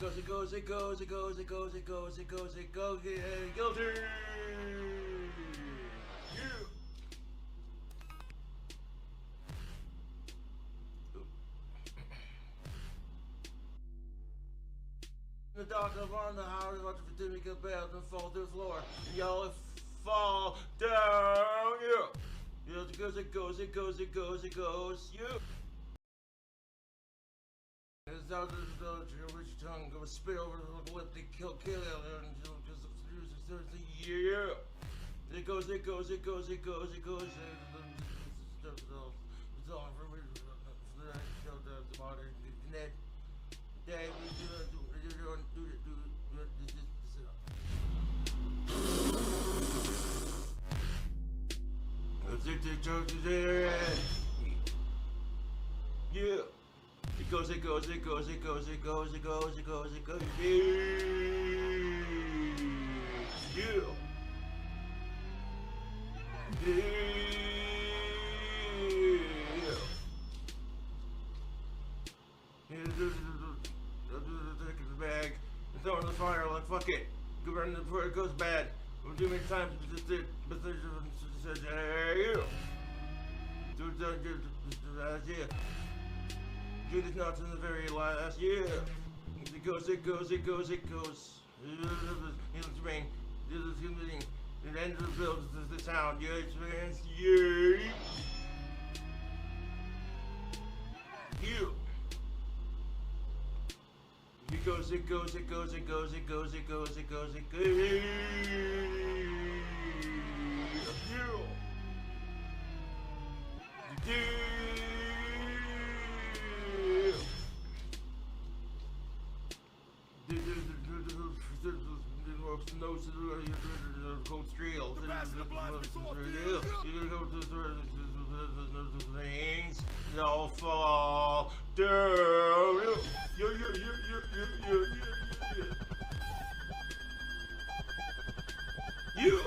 goes, it goes, it goes, it goes, it goes, it goes, it goes, it goes, guilty! Yeah! The doctor on the house, watch for Timmy get bailed and fall to the floor. Y'all fall down, yeah! Yeah, it goes, it goes, it goes, it goes, it goes, yeah! It's out of the rich tongue, go spit over the lip, they kill, yeah! It goes, it goes, it goes, it goes, it goes, it's all for the modern net. Yeah. It goes, it goes, it goes, it goes, it goes, it goes, it goes, it goes. Yeah. Bag, throw it in the fire, like fuck it. Go burn it before it goes bad. We'll do many times, but there's yeah. Judas not in the very last year. It goes, it goes, it goes, it goes. It's rain. It ends the build, the sound. Yeah, it's yeah. Yeah. It goes, it goes, it goes, it goes, it goes, it goes, it goes, it goes. Cold steel. Things all fall down. You.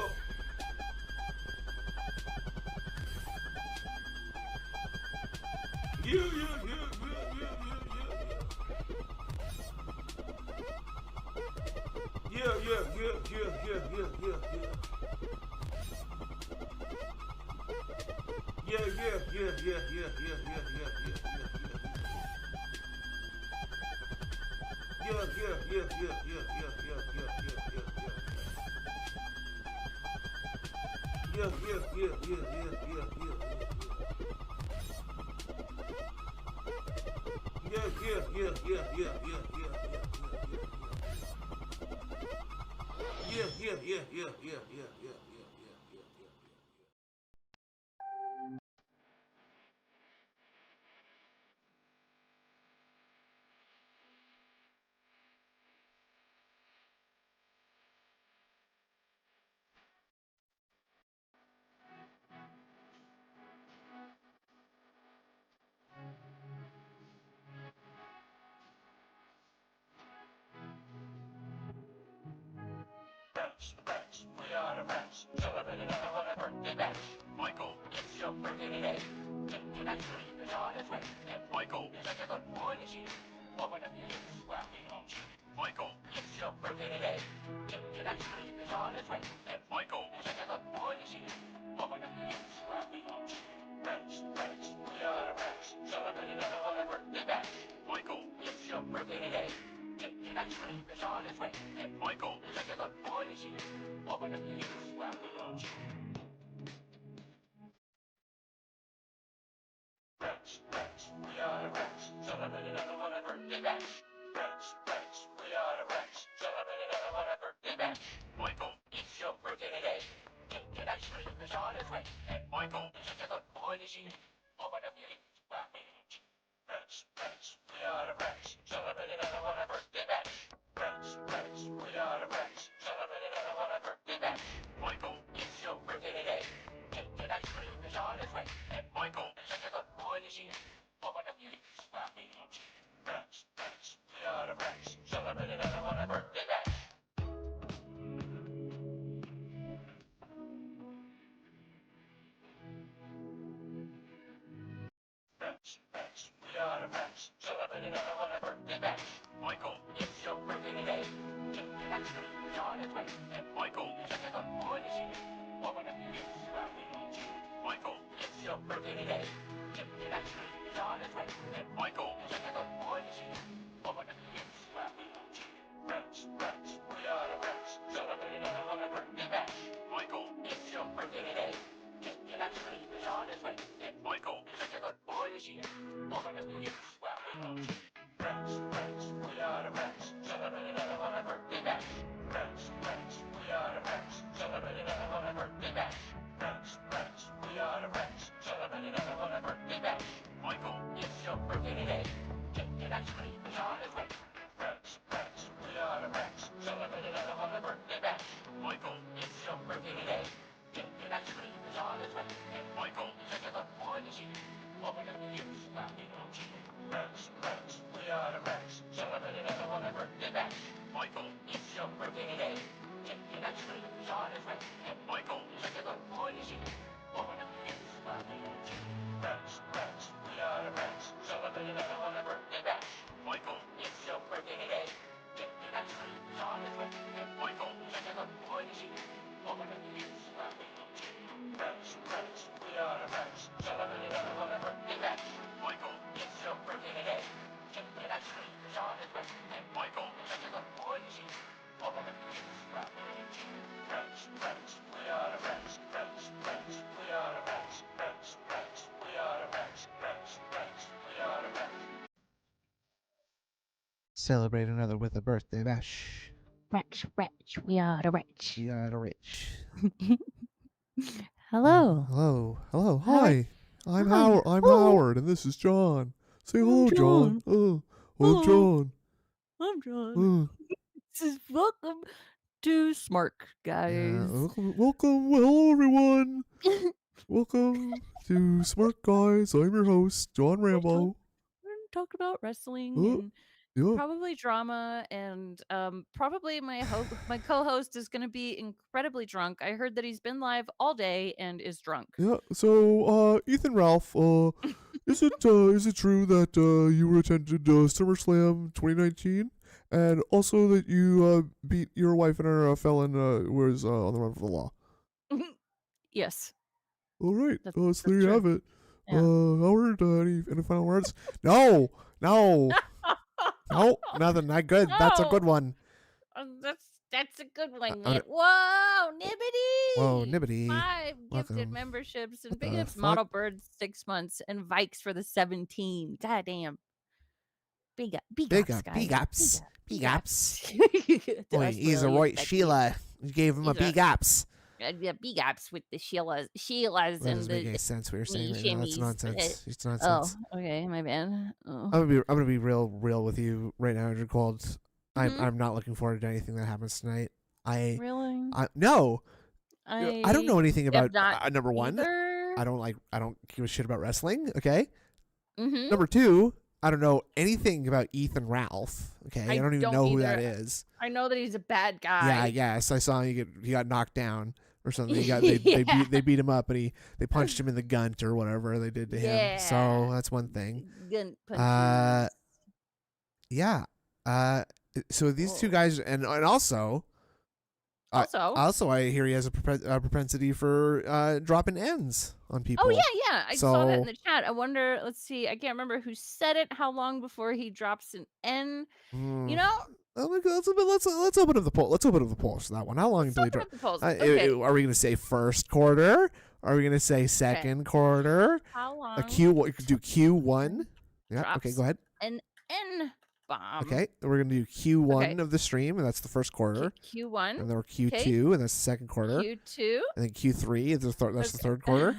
We are the rats, celebrating another birthday bash. Michael, it's your birthday today. Tonight's dream is on its way. And Michael, such a good boy this year. Open up your lips, laughing on you. Michael, it's your birthday today. Tonight's dream is on its way. And Michael, such a good boy this year. Open up your lips, laughing on you. Rats, we are the rats, celebrating another birthday bash. Michael, it's your birthday today. Tonight's dream is on its way. And Michael, such a good boy this year. Open up your lips, laughing on you. Rats, we are the rats, celebrating another birthday bash. Rats, we are the rats, celebrating another birthday bash. Michael, it's your birthday today. Tonight's dream is on its way. And Michael, such a good boy this year. Open up your lips, laughing on you. Rats, we are the rats, celebrating another birthday bash. Rats, we are the rats, celebrating another birthday bash. Michael, it's your birthday today. Tonight's dream is on its way. And Michael, such a good boy this year. Open up your lips, laughing on you. Rats, we are the rats, celebrating another birthday bash. Rats, we we are a match. Celebrate another one a birthday bash. Michael, it's your birthday today. Naturally, John is right. And Michael is such a good boy this year. What would you use about me? Michael, it's your birthday today. Naturally, John is right. And Michael is such a good boy this year. What would you use about me? Rats, we are a rats. Celebrate another one a birthday bash. Michael, it's your birthday today. Naturally, John is right. And Michael is such a good boy this year. What would you use about me? Rats, we are a rats. Celebrate another one a birthday bash. Rats, we are a rats. Celebrate another one a birthday bash. Rats, we are a rats. Celebrate another one a birthday bash. Michael, it's your birthday today. Naturally, John is right. Rats, we are a rats. Celebrate another one a birthday bash. Michael, it's your birthday today. Naturally, John is right. And Michael is such a good boy this year. What would you use about me? Rats, we are a rats. Celebrate another one a birthday bash. Michael, it's your birthday today. Naturally, John is right. And Michael is such a good boy this year. What would you use about me? Rats, we are a rats. Celebrate another one a birthday bash. Michael, it's your birthday today. Naturally, John is right. And Michael is such a good boy this year. What would you use about me? Rats, we are a rats. Celebrate another one a birthday bash. Michael, it's your birthday today. Naturally, John is right. And Michael is such a good boy this year. What would you use about me? Rats, we are a rats. Rats, we are a rats. Rats, we are a rats. Rats, we are a rats. Celebrate another with a birthday bash. Wretch, we are the wretch. We are rich. Hello. Hello. How are- Hi. I'm Hi. Howard. I'm Hello. Howard, and this is John. Say I'm hello, John. John. Oh, Hello. I'm John. I'm John. Welcome to Smart, guys. Welcome. Well, hello, everyone. Welcome to Smart Guys. I'm your host, John Rambo. We're gonna talk about wrestling and Yeah. probably drama, and probably my co-host is gonna be incredibly drunk. I heard that he's been live all day and is drunk. Yeah. So, Ethan Ralph, is it true that you attended SummerSlam 2019, and also that you beat your wife and her felon was on the run for the law? Yes. All right. So That's there you true. have it. Yeah. Howard, any final words? No, nothing. Not good. That's a No. good one. That's a good one. Uh, Whoa, Nibbity! Whoa, Nibbity. 5 gifted Welcome. memberships, and What big the ups fuck? Model Birds 6 months, and Vikes for the 17. God damn. Big ups, guys. Big ups. To Boy, he's a Australia, right that Sheila. You gave him a He's a- big ups. Yeah, big ups with the Sheilas That and doesn't make any the. sense what you're saying right now. That's shimmies. nonsense. It's Oh, nonsense. okay, my bad. Oh. I'm gonna be real with you right now, Andrew Cold. Mhm. I'm not looking forward to anything that happens tonight. Really? No. I don't know anything about not number one. either. I don't give a shit about wrestling. Okay. Mhm. Number two, I don't know anything about Ethan Ralph. Okay, I don't even don't know who that either. is. I know that he's a bad guy. Yeah, I guess I saw he got knocked down or something. They Yeah. they beat him up and they punched him in the gunt or whatever they did to him. So Yeah. that's one thing. Gun punches. Yeah. So these two Whoa. guys and also. Also, I hear he has a propensity for dropping N's on people. oh yeah, I saw that in So- the chat. I wonder. Let's see. I can't remember who said it. How long before he drops an N? Mm. You know. Oh my God, let's open up the poll. Let's open up the polls for that one. How long Let's until he open drops? up the polls. Okay. Are we gonna say first quarter? Are we gonna say second quarter? How long? A Q. You could do Q1. Yeah. Okay. Drops Go ahead. An N bomb. Okay. We're gonna do Q1 Okay. of the stream, and that's the first quarter. Q1. And then we're Q2, and that's the second quarter. Q2. And then Q3 is that's the third quarter.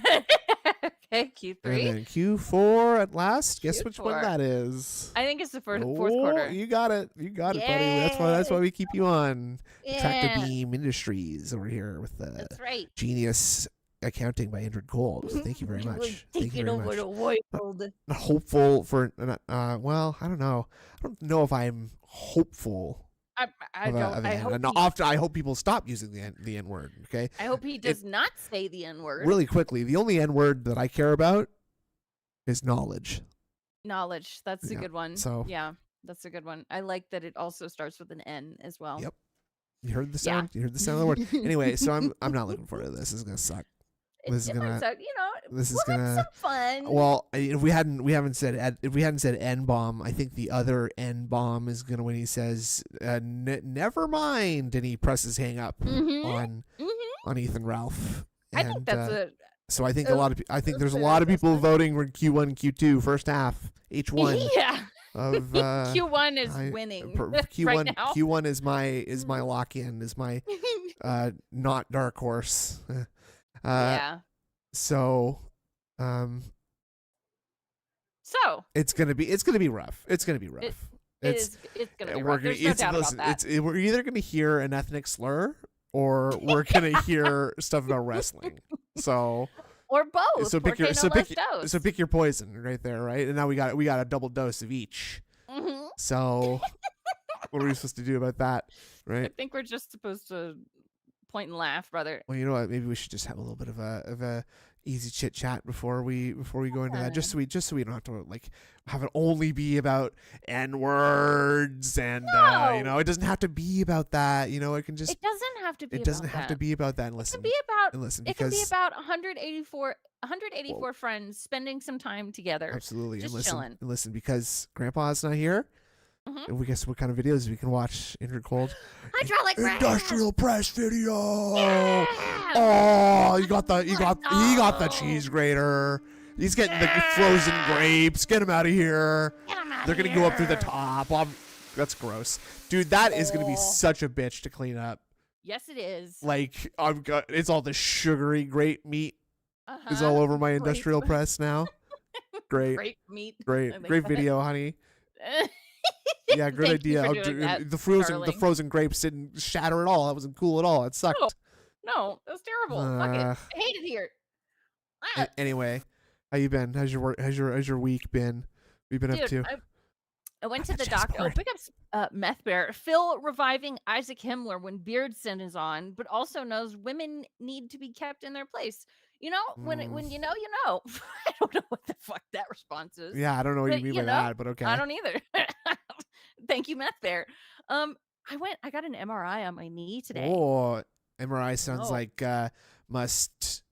Okay. Q3. And then Q4 at last. Guess which one Q4. that is. I think it's the fourth Oh, quarter. You got it. You got it, buddy. That's why we keep you on. Tractor Yeah, Beam Industries over here with the that's right. Genius Accounting by Andrew Gold. Thank you very We're much. Thank you taking very over much. the world. Not hopeful for well, I don't know. I don't know if I'm hopeful. I of don't. the I N. hope. And He, often I hope people stop using the N word. Okay, I hope he does not say the N word. really quickly. The only N word that I care about is knowledge. Knowledge. That's a Yeah. good one. So Yeah, that's a good one. I like that it also starts with an N as well. yep. You heard the Yeah. sound. You heard the sound of the word. Anyway, so I'm not looking forward to this. This is gonna suck. This is It might gonna. suck, This is we'll have gonna. some fun. Well, if we hadn't said N bomb, I think the other N bomb is gonna when he says never mind, and he presses hang up Mhm. on Ethan Ralph. I think that's so I think I think a there's a fair lot of people assessment. voting for Q1, Q2 first half H1 yeah. of Q1 is I- winning Q1 right now. Q1 is my lock in, is my not dark horse. yeah. So So it's gonna be rough. It's gonna be rough. it's gonna be we're rough. gonna There's no doubt listen, about that. we're either gonna hear an ethnic slur or we're gonna hear stuff about wrestling. So Or both. so pick Porque your no so pick los dos. so pick your poison right there, right? And now we got a double dose of each. Mhm. So what are we supposed to do about that, I right? think we're just supposed to point and laugh, brother. Well, you know what? Maybe we should just have a little bit of a easy chit chat before we go into that, just so we don't have to like have it only be about N words and No. it doesn't have to be about that. It can just It doesn't have to be. it doesn't about have that. to be about that. And It listen, can be about. and listen, It can be because about 184 friends spending some time together. absolutely, just and listen, chilling. and listen, because Grandpa's not here. Mhm. And we guess what kind of videos we can watch in Cold Hydraulic press. industrial press video. Yeah. Oh, he got the No. cheese grater. He's getting the frozen grapes. Get him out of here. Get 'em outta They're gonna go up through the here. top. That's gross, dude. That is gonna be Oh. such a bitch to clean up. Yes, it is. Like it's all the sugary grape meat is Uh-huh. all over my Grape. industrial press now. Great, Grape meat. I great, like great that. video, honey. Yeah, good Thank you idea. for doing that, The darling. frozen grapes didn't shatter at all. That wasn't cool at all. It sucked. No, that's terrible. Fuck it. Uh, I hate it here. Ah, Anyway, how you been? How's your work? How's your week been? What you been up to? dude, I went to the the doctor. Oh, chessboard. pick up Meth Bear. Phil reviving Isaac Himmler when Beardson is on, but also knows women need to be kept in their place. When you know, you know. I don't know what the fuck that response is. Yeah, I don't know what But, you mean you by know, that, but okay. I don't either. Thank you, Meth Bear. I got an MRI on my knee today. Oh, MRI sounds Oh. like must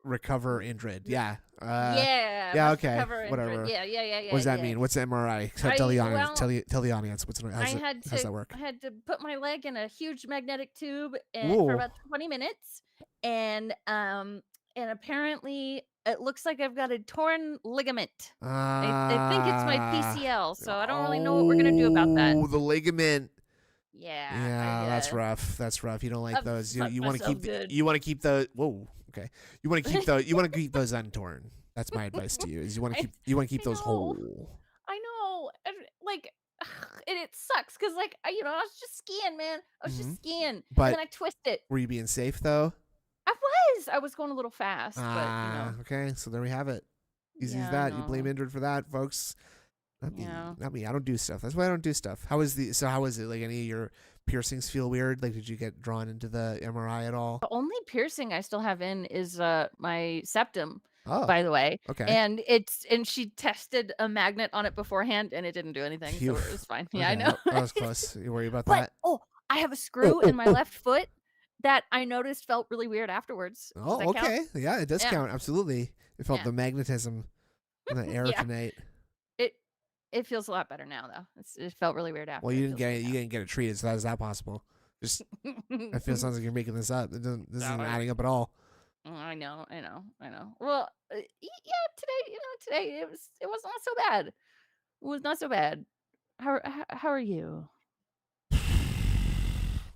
recover injured. Yeah. Yeah. yeah, must okay, recover injured. whatever. Yeah. What does that mean? What's the MRI? Tell the audience. Tell the audience. How's that work? I had to put my leg in a huge magnetic tube for Whoa. about 20 minutes, and apparently it looks like I've got a torn ligament. I think it's my PCL, so I don't really know what we're gonna do about that. Oh, the ligament. Yeah. Yeah, that's rough. That's rough. You don't like I've those. fucked You want to myself keep good. you want to keep the whoa. Okay. You want to keep those untorn. That's my advice to you. Is you want to keep I those know. whole. I know, and like, and it sucks because I was just skiing, man. I was just skiing, But- and then I twisted it. Were you being safe though? I was going a little fast, but Okay. So there we have it. Easy as Yeah, that. You blame no. injured for that, folks. Not me. Yeah. Not me. I don't do stuff. That's why I don't do stuff. How is it? Like any of your piercings feel weird? Like did you get drawn into the MRI at all? the only piercing I still have in is my septum, Oh. by the way. Okay. And she tested a magnet on it beforehand, and it didn't do anything, so Phew. it was fine. Yeah, I Okay, know. That was close. You worry about But that? I have a screw in my left foot that I noticed felt really weird afterwards. Does Oh, that count? okay. Yeah, it does Yeah. count. Absolutely. It felt Yeah. the magnetism in the air Yeah. tonight. It feels a lot better now, though. It felt really weird after. Well, It you didn't feels get it. You didn't get it treated, so how is that possible? Just good I feel sounds like you're making this up. This isn't No. adding up at all. I know. Well, today it was not so bad. It was not so bad. How are you?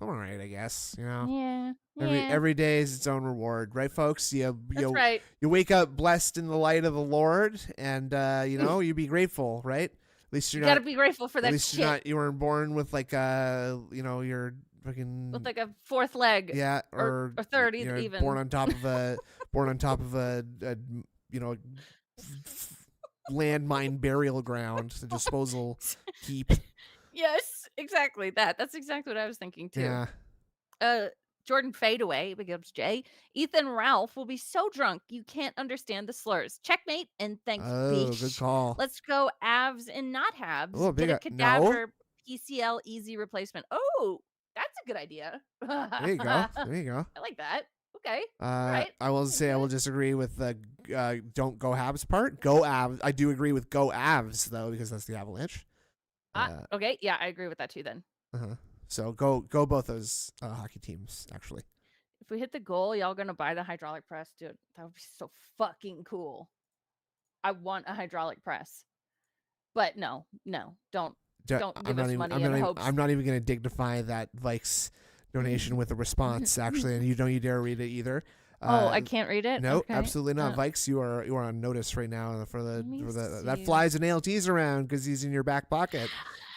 I'm all right, I guess. You know, Yeah. every day is its own reward, right, folks? That's right. You wake up blessed in the light of the Lord, and you be grateful, right? At least You you're gotta not. be grateful for At that least shit you weren't born with like you're fucking with like a fourth leg. yeah, or third you're even. born on top of a landmine burial ground, the disposal heap. Yes, exactly that. That's exactly what I was thinking too. Yeah. Jordan Fadeaway, big ups Jay. Ethan Ralph will be so drunk you can't understand the slurs. Checkmate and thanks, Oh, good bitch. call. Let's go Avs and not Habs. Oh, Get a no. cadaver PCL easy replacement. Oh, that's a good idea. There you go. There you go. I like that. Okay. Right. I will say I will disagree with the don't go Habs part. Go Avs. I do agree with go Avs though because that's the Avalanche. Okay. Yeah, I agree with that too. Then. So go both those hockey teams actually. If we hit the goal, y'all gonna buy the hydraulic press, dude? That would be so fucking cool. I want a hydraulic press, but no, don't give us money in hopes. I'm not even gonna dignify that Vikes donation with a response actually, and you don't you dare read it either. I can't read it. No, okay. absolutely not. Vikes, you are on notice right now for the that flies and ALTs around because he's in your back pocket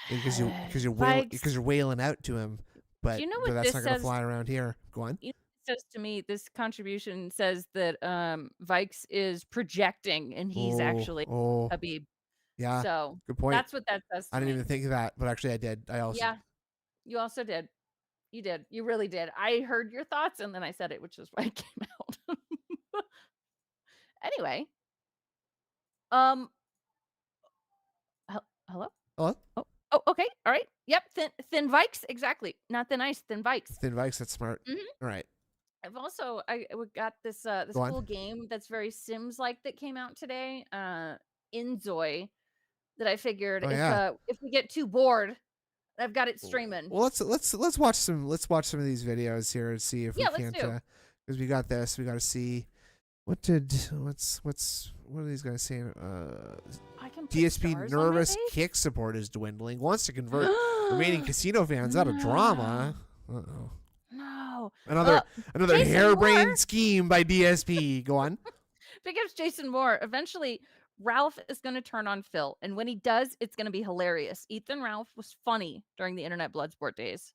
because you're wailing out to him. But, you know what that's this not gonna says, fly around here. Go on. You know what it says to me, this contribution says that Vikes is projecting and he's actually Habib. Yeah. So good point. That's what that says. To I didn't me. even think of that, but actually I did. I also. Yeah, you also did. You did. You really did. I heard your thoughts and then I said it, which is why it came out. Anyway. Hello? Hello? Oh, okay. All right. Yep. Thin Vikes. Exactly. Not thin ice. Thin Vikes. Thin Vikes. That's smart. All right. I've also got this cool game that's very Sims like that came out today. Inzoi, that I figured if we get too bored, I've got it streaming. Well, let's watch some of these videos here and see if we can't because we got this. We got to see what are these guys saying? DSP nervous kick support is dwindling. Wants to convert remaining casino fans out of drama. Uh-oh. No. Another harebrained scheme by DSP. Go on. Big ups Jason Moore. Eventually, Ralph is going to turn on Phil, and when he does, it's going to be hilarious. Ethan Ralph was funny during the internet Bloodsport days.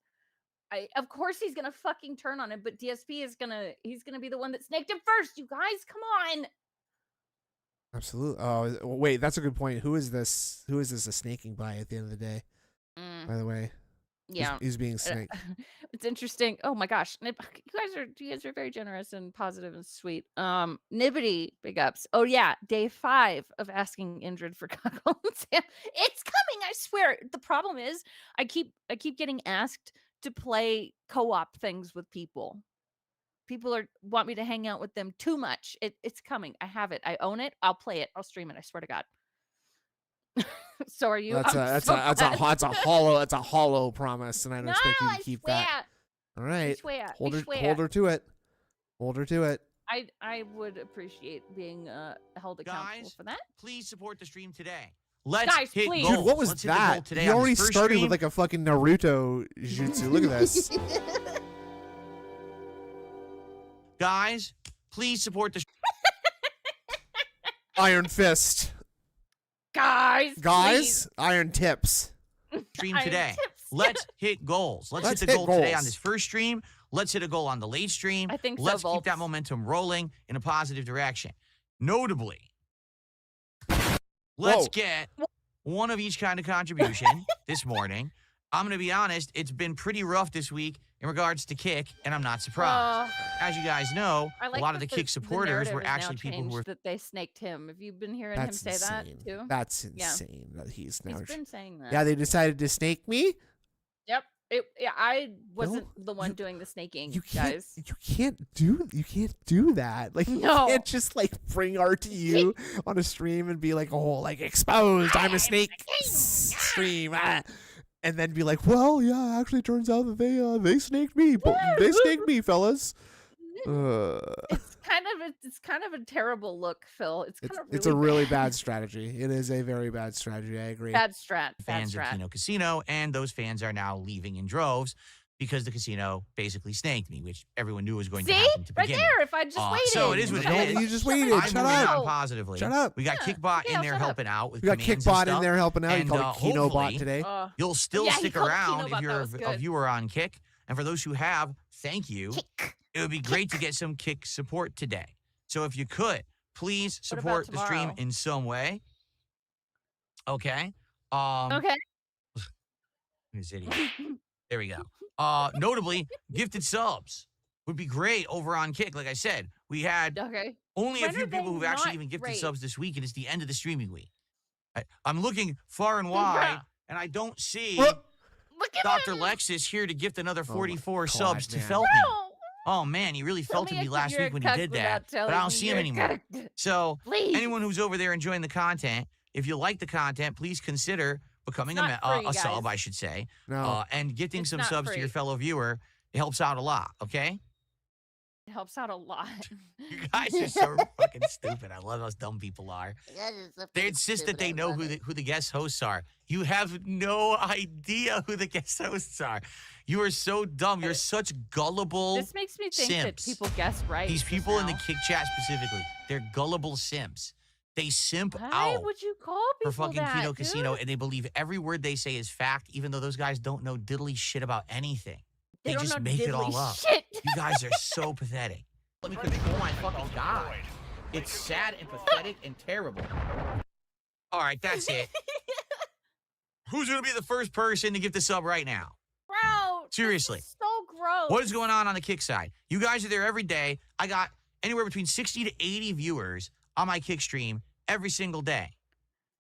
Of course he's going to fucking turn on him, but DSP is going to be the one that snaked him first. You guys, come on. Absolutely. Oh, wait, that's a good point. Who is this a snaking by at the end of the day? By the way. Yeah, he's being snaked. It's interesting. Oh my gosh, you guys are very generous and positive and sweet. Nibbity, big ups. Oh yeah, day 5 of asking Indrid for Cockle and Sam. It's coming, I swear. The problem is, I keep getting asked to play co-op things with people. People want me to hang out with them too much. It's coming. I have it. I own it. I'll play it. I'll stream it. I swear to God. So are you? That's a hollow promise, and I don't expect you to keep that. All right, hold her to it. Hold her to it. I would appreciate being held accountable for that. Please support the stream today. Let's hit please. goals. Dude, what was that? He already started with like a fucking Naruto jutsu. Look at this. Guys, please support the Iron Fist. Guys, please. Iron Tips. Stream today. Let's hit goals. Let's hit the goal today on this first stream. Let's hit a goal on the late stream. I think so, Let's keep that momentum rolling in a positive direction. Notably, let's get one of each kind of contribution this morning. I'm going to be honest, it's been pretty rough this week in regards to Kick, and I'm not surprised. As you guys know, a lot of the Kick supporters were actually people who were... that they snaked him. Have you been hearing him say that, too? That's insane that he's now... He's been saying that. Yeah, they decided to snake me? Yep. I wasn't the one doing the snaking, guys. You can't do that. Like, you can't just, like, bring RTU on a stream and be like, oh, like, exposed, I'm a snake stream. And then be like, well, yeah, actually, it turns out that they snaked me. They snaked me, fellas. It's kind of a terrible look, Phil. It's a really bad strategy. It is a very bad strategy. I agree. Bad strat. Fans of Kino Casino, and those fans are now leaving in droves because the casino basically snanked me, which everyone knew was going to happen to begin. Right there, if I just waited. So it is what it is. You just waited. I'm Shut moving up. on positively. Shut up. We got Kickbot in there helping out with commands and Kickbot stuff. in there helping out. You call it Kinobot today. You'll still stick around if you're a viewer on Kick. And for those who have, thank you. It would be great to get some Kick support today. So if you could, please support the stream in some way. Okay. Okay. This idiot. There we go. Notably, gifted subs. would be great over on Kick. Like I said, we had only a few people who've actually even gifted subs this week, and it's the end of the streaming week. I'm looking far and wide, and I don't see Dr. Lexus here to gift another 44 subs to Felt Me. Oh, man, he really felted me last week when he did that, but I don't see him anymore. So anyone who's over there enjoying the content, if you like the content, please consider becoming a sub, I should say, and gifting some subs to your fellow viewer. It helps out a lot, okay? It helps out a lot. You guys are so fucking stupid. I love how dumb people are. They insist that they know who the guest hosts are. You have no idea who the guest hosts are. You are so dumb. You're such gullible This makes me think simps. that people guess right. These people in the Kick chat specifically, they're gullible simps. They simp out Why would you call people for fucking that, Kino dude? Casino, and they believe every word they say is fact, even though those guys don't know diddly shit about anything. They don't just know make it diddly all up. shit. You guys are so pathetic. Let me control my fucking God. It's sad and pathetic and terrible. All right, that's it. Who's going to be the first person to give the sub right now? Bro, Seriously. this is so gross. What is going on the Kick side? You guys are there every day. I got anywhere between 60 to 80 viewers on my Kick stream every single day.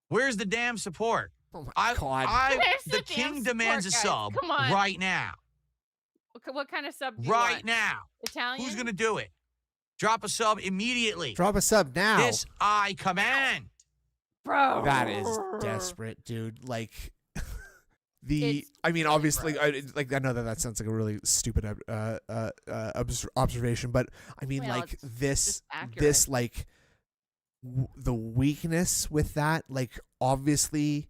Where's the damn support? Oh my God. The king demands a sub right now. What kind of sub do you right want? now. Italian? Who's going to do it? Drop a sub immediately. Drop a sub now. This I command. Bro. That is desperate, dude. Like, I mean, obviously, I know that sounds like a really stupid observation, but I mean, Well, like, it's this, like, the weakness with that, like, obviously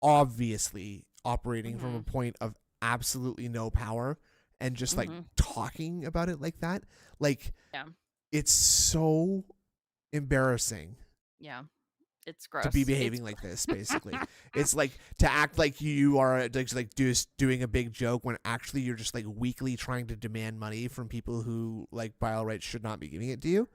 operating from a point of absolutely no power and just like talking about it like that, like, it's so embarrassing. Yeah, it's gross to be behaving like this. Basically, it's like to act like you are like doing a big joke when actually you're just like weakly trying to demand money from people who, like, by all rights should not be giving it to you.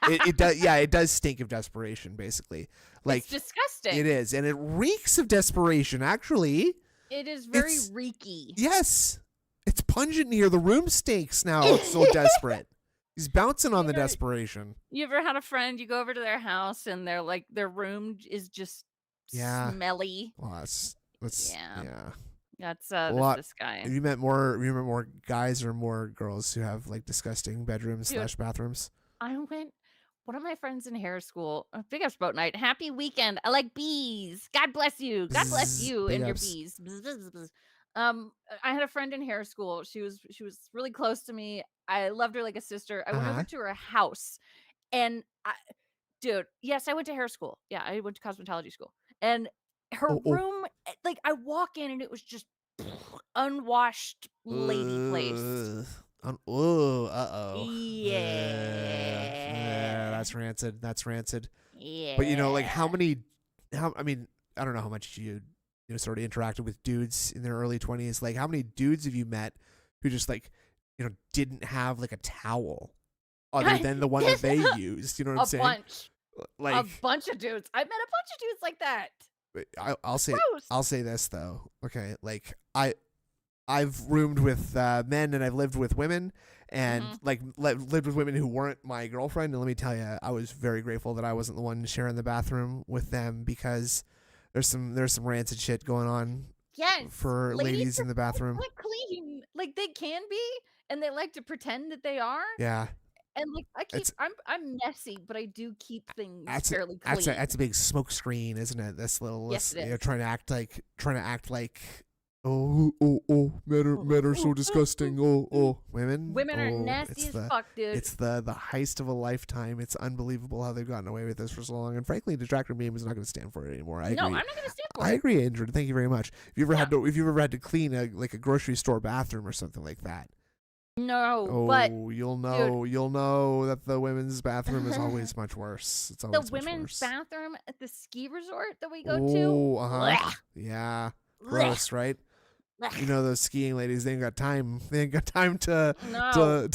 It does. Yeah, it does stink of desperation. Basically, like, it's disgusting. It is, and it reeks of desperation. Actually. It is very reeky. Yes. It's pungent here. The room stinks now. It's so desperate. He's bouncing on the desperation. You ever had a friend, you go over to their house and they're like, their room is just smelly? Well, that's this guy. Have you met more guys or more girls who have like disgusting bedrooms / bathrooms? One of my friends in hair school, big ups boat night. Happy weekend. I like bees. God bless you. God bless you and your bees. I had a friend in hair school. She was really close to me. I loved her like a sister. I went over to her house, and yes, I went to hair school. Yeah, I went to cosmetology school, and her room, like, I walk in and it was just unwashed lady place. Yeah, that's rancid. Yeah. But, you know, like, I mean, I don't know how much you sort of interacted with dudes in their early 20s. Like, how many dudes have you met who just, like, didn't have like a towel other than the one that they used? You know what I'm saying? A bunch of dudes. I met a bunch of dudes like that. I'll say this though. Okay, like, I've roomed with men and I've lived with women, and like lived with women who weren't my girlfriend. And let me tell you, I was very grateful that I wasn't the one sharing the bathroom with them, because there's some rancid shit going on. Yes, for ladies in the bathroom. Not clean, like they can be, and they like to pretend that they are. Yeah. And like I'm messy, but I do keep things fairly clean. That's a big smoke screen, isn't it? This little, yes, it is. Trying to act like men are so disgusting. Women are nasty as fuck, dude. It's the heist of a lifetime. It's unbelievable how they've gotten away with this for so long. And frankly, Distractor Meme is not going to stand for it anymore. I agree. I'm not going to stand for it. I agree, Andrew. Thank you very much. If you ever had to clean a grocery store bathroom or something like that. No, but you'll know that the women's bathroom is always much worse. It's always the women's bathroom at the ski resort that we go to. Yeah, gross, right? You know, those skiing ladies, they ain't got time. They ain't got time to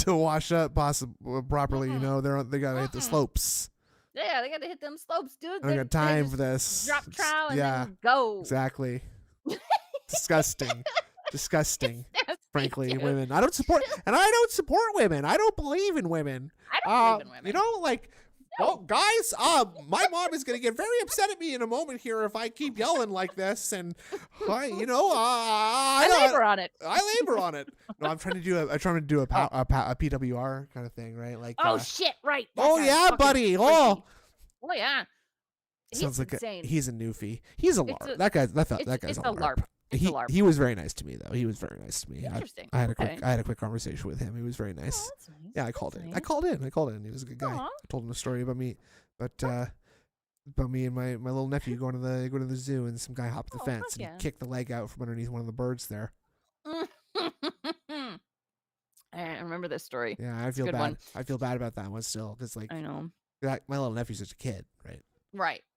wash up properly. You know, they gotta hit the slopes. Yeah, they gotta hit them slopes, dude. I ain't got time for this. Drop trowel and then go. Exactly. Disgusting. disgusting. Frankly, dude. women. I don't support women. I don't believe in women. I don't believe in women. You know, like, oh, guys, my mom is gonna get very upset at me in a moment here if I keep yelling like this, and I labor on it. I labor on it. No, I'm trying to do a PWR kind of thing, right? Like, shit, right? Oh yeah, buddy. Oh yeah. Sounds like insane. He's a newfie. He's a LARP. That guy's It's a LARP. He was very nice to me though. He was very nice to me. Interesting. I had a quick conversation with him. He was very nice. Oh, that's nice. Yeah, I called in. He was a good guy. Aww. I told him a story about me, about me and my little nephew going to the zoo, and some guy hopped the fence and kicked the leg out from underneath one of the birds there. I remember this story. Yeah, I feel bad. I feel bad about that one still, because like I know my little nephew's just a kid, right?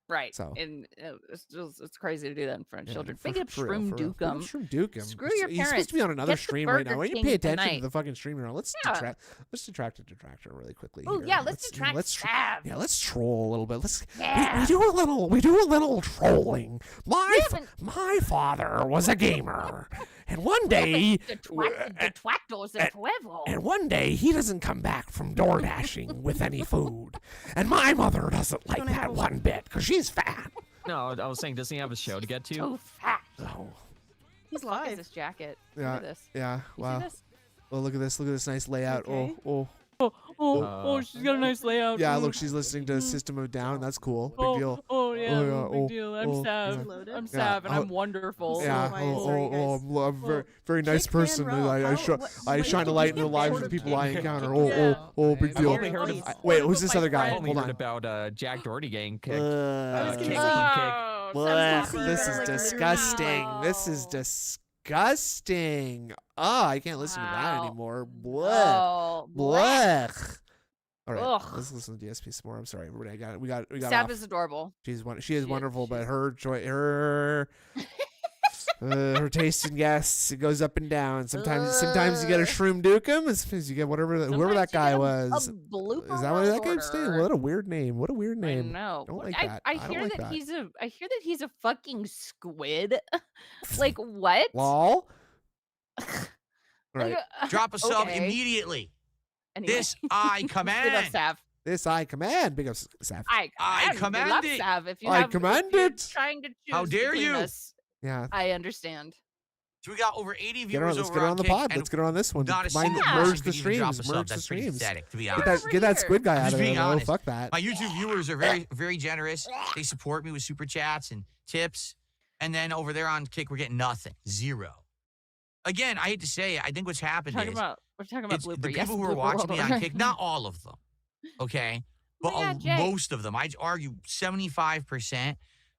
Right. So and it's crazy to do that in front of children. Big up for Shroom real. Dukem. Shroom Dukem. Screw your He's parents. supposed to be on another Get the stream right now. Burger Why don't you King pay attention tonight. to the fucking stream here? Let's detract a detractor really quickly. Oh here. yeah, let's detract Sav. Yeah, let's troll a little bit. Yeah. We do a little trolling. My father was a gamer, and one day and one day he doesn't come back from door dashing with any food, and my mother doesn't like that one bit because she's fat. No, I was saying, doesn't he have a show to get to? So fat. Oh. He's live. This jacket. Yeah. Look at this. Yeah. You Wow. see this? Oh, look at this. Look at this nice layout. Okay. She's got a nice layout. Yeah, look, she's listening to System of a Down. That's cool. Big deal. Big deal. I'm Sav. Yeah. I'm Sav, and I'm wonderful. Yeah. Why is very nice. I'm a very nice Kickman person. Ralph, I shine a light in the lives of the people I encounter. Big I've deal. only heard of, Wait, who's this other guy? I've only Hold heard on. about Jack Doherty getting kicked. was gonna Kick, say- kick. Blech, talking this about, is like, disgusting. literally- This is disgusting. I can't listen to that Wow. anymore. Blech. Oh, Blech. All right, Ugh. let's listen to DSP some more. I'm sorry, everybody. We got Sav off. is adorable. She is She- wonderful, but she's- her taste in guests, it goes up and down. Sometimes you get a Shroom Dukem, and sometimes you get whoever that Sometimes guy you get was. A blooper Is that what that guy's order. name? What a weird name. What a weird I name. know. Don't like I that. I I don't hear like that that. he's a fucking squid. Like what? Lol. Like, Right. Drop a sub okay. immediately. Anyway. This I Big up command. Sav. This I command. Big up, Saf. I We command love it. Sav. If you I have, command if you're it. Trying to choose How dare between you. us, Yeah. I understand. So we got over 80 Get her, viewers let's over get her on the Kick, pod. and Let's get her on this one. Not a Mind- single Yeah. person merge the could even drop a streams. sub. Merge the That's pretty streams. pathetic, to be Get honest. that, get that Over squid guy I'm out just of there. being though. honest. Fuck that. My YouTube viewers are very, very generous. They support me with super chats and tips. And then over there on Kick, we're getting nothing. Zero. Again, I hate to say it. I think what's happened is We're talking about it's Blooper. the Yes, people who are Blooper watching me World. on Kick, not all of them, okay? But Oh my God, Jay. most of them, I'd argue 75%,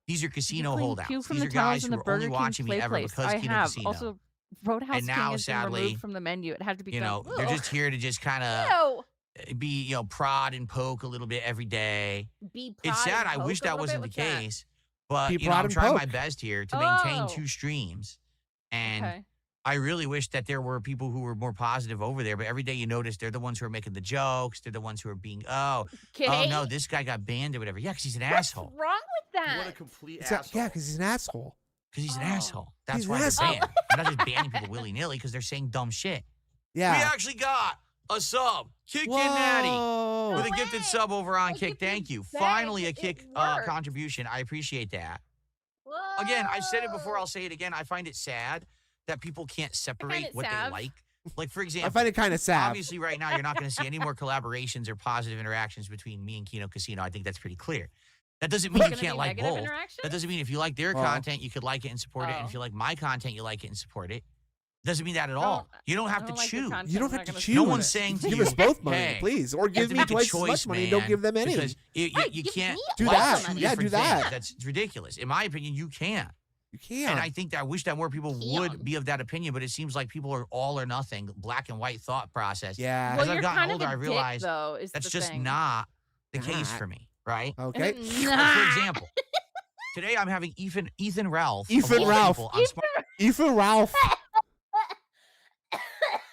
these are casino Clean holdouts. Q from These the are guys towns in who the are only Burger King watching me play ever place. because I Kino have. Casino. Also, Roadhouse And now, King has been sadly, removed from the menu. It had to be You know, done. they're just here to just kind of No. be, prod and poke a little bit every day. Be It's sad. proud and I wish poke a that little wasn't bit. the What's that? case. But, Be I'm prod and trying my poke. best here to maintain Oh. 2 streams. And Okay. I really wish that there were people who were more positive over there. But every day you notice they're the ones who are making the jokes. They're the ones who are being, oh Kidding? no, this guy got banned or whatever. Yeah, because he's an What's asshole. wrong with that? What a complete It's not- asshole. yeah, because he's an asshole. Because he's an Oh. asshole. That's He's why an they're asshole. banned. They're not just banning people willy-nilly because they're saying dumb shit. We Yeah. actually got a sub. Kick and Natty. Whoa. With a No gifted way. sub over on I Kick. give you Thank you. back. Finally, a It Kick worked. contribution. I appreciate that. Again, I've said it before. I'll say it again. I find it sad that people can't separate it what sad. they like. Like, for I example, find it kind of sad. obviously right now you're not going to see any more collaborations or positive interactions between me and Kino Casino. I think that's pretty clear. That doesn't mean There's you gonna can't be like negative both. interaction? That doesn't mean if you like their Oh. content, you could like it and support it. And if Oh. you like my content, you like it and support it. Doesn't mean that at I all. don't- You don't I have to don't like your choose. content, You don't I'm have not to gonna choose. No support one's it. saying to Give you, us both money, hey, please, or you have give to me make a twice as choice, much money. Don't man, give them any. Because you Right, give can't me Do like that. two Yeah, do different that. things. That's ridiculous. In my opinion, you can't. You can't. And I think that I wish that more people would Can't. be of that opinion, but it seems like people are all or nothing, black and white thought process. yeah. Well, As I've you're gotten kind older, of I a dick, realized though, is that's the just thing. not the case Not. for me, right? Okay. Like, for example, today I'm having Ethan Ralph. of Ethan all Ralph. people, on Smart- Ethan Ralph. I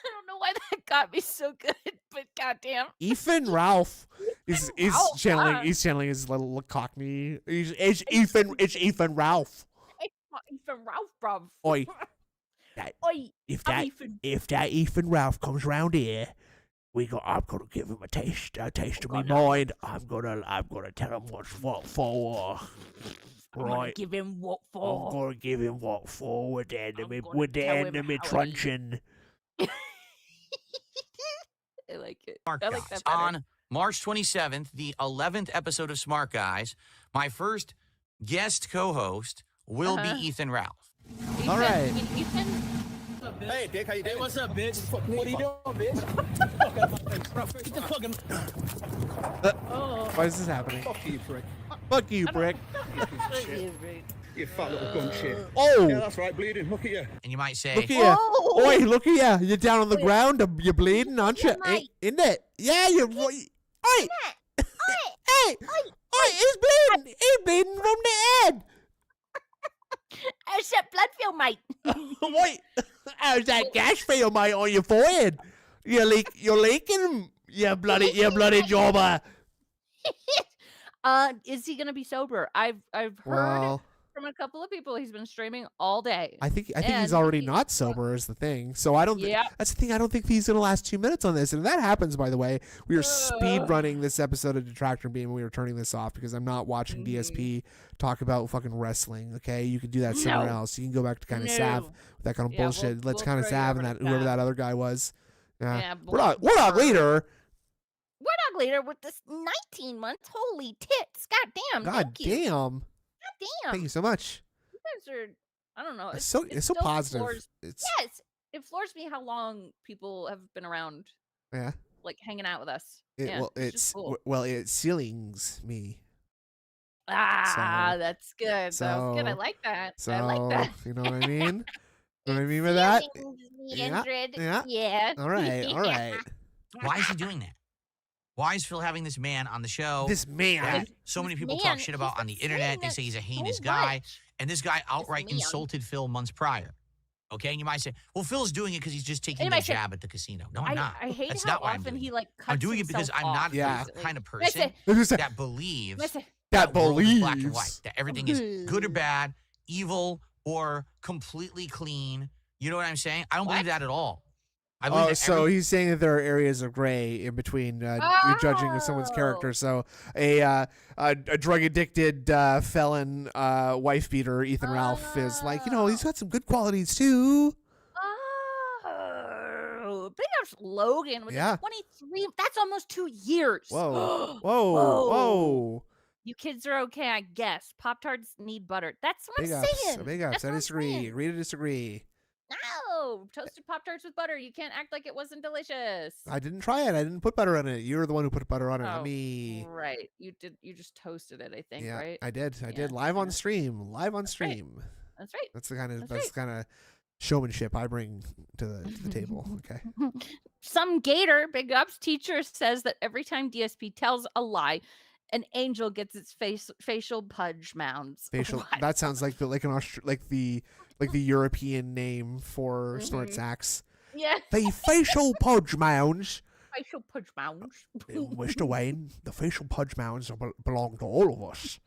don't know why that got me so good, but goddamn. Ethan Ralph is Ralph, channeling. He's channeling his little Cockney. It's Ethan. It's Ethan Ralph. It's not even Ralph, bruv. Oi. Oi, I'm Ethan. if that Ethan Ralph comes round here, I'm gonna give him a taste of me gonna- mind. I'm gonna tell him what for. I'm gonna give him what for. I'm gonna give him what for with the end of me, I'm gonna tell him how it truncheon. I like it. Smart I Guys. like that better. On March 27th, the 11th episode of Smart Guys, my first guest co-host will be Ethan Ralph. Ethan, All right. Ethan, Hey, Dick, how you doing? Hey, what's up, bitch? What are you doing, bitch? Get the fucking... Why is this happening? Fuck you, prick. Fuck you, prick. You fat little gun shit. Oh, Yeah, that's right, bleeding. Look at you. And you might say, look at you. Oh. Oi, look at you. You're down on the ground. You're bleeding, aren't you? Yeah, mate. Isn't it? Yeah, you're. Oi, hey, he's bleeding. He's bleeding from the head. How's that blood feel, mate? Wait, how's that gas feel, mate, on your forehead? You're leaking, you bloody jobber. Is he gonna be sober? I've heard from a couple of people he's been streaming all day. I think he's And already he- not sober is the thing. So I don't. Yeah. That's the thing. I don't think he's gonna last 2 minutes on this. And if that happens, by the way, we are speed running this episode of Detractor Beam. We are turning this off because I'm not watching DSP talk about fucking wrestling. Okay, you can do that somewhere No. else. You can go back to kind of No. Sav with that kind of Yeah, we'll- bullshit. Let's we'll kind of throw you Sav over and to that whoever Sav. that other guy was. Yeah, We're not leader. We're not later with this 19 months. Holy tits! God damn! God Thank you. damn. God damn! Thank you so much. You guys are. I don't know. It's so still positive. floors- It's Yes, it floors me how long people have been around, yeah. like hanging out with us. It, Yeah, well, it's just it's cool. well, it ceilings me. Ah, so- that's good. That's good. I so- like that. So I like that. you know what I mean? You know what I mean by that? Yeah, Indrid. yeah. Yeah. All right, all right. why is he doing that? Why is Phil having this man on the show This man. that so many This people man, talk shit he's about on been the internet? saying They that say he's a so heinous guy. much. And this guy outright man. insulted Phil months prior. Okay, and you might say, well, Phil's doing it because he's just taking And you a might say, jab at the casino. No, I'm I, not. I hate That's how not why I'm often doing he it. like cuts I'm doing it because himself I'm not off the Yeah. recently. kind of Listen, person Listen, that believes listen. that world is black and white, believes. that everything is good or bad, evil or completely clean. You know what I'm saying? I don't believe What? that at all. I believe Oh, that so he's saying that there are areas of gray in between judging of someone's character. Oh. So a drug addicted felon wife beater Ethan Ralph is like, he's got some good qualities too. Oh, big ups Logan with Yeah. his 23. That's almost 2 years. Whoa, whoa, Whoa. whoa! You kids are okay, I guess. Pop Tarts need butter. That's what Big I'm ups, saying. big ups. That's I what I'm disagree. saying. Rita disagree. No, toasted Pop Tarts with butter. You can't act like it wasn't delicious. I didn't try it. I didn't put butter on it. You were the one who put butter on it, not Oh, me. Right. You did. You just toasted it, I think, Yeah, right? I did. I Yeah, did live on yeah. stream. Live on That's right. stream. That's right. That's the kind of That's right. showmanship I bring to the table. Okay. Some gator, big ups, teacher says that every time DSP tells a lie, an angel gets its facial pudge mounds. Facial. What? That sounds like the European name for snort Mhm. sacks. Yeah, The facial pudge mounds. facial pudge mounds. Mr. Wayne, the facial pudge mounds belong to all of us.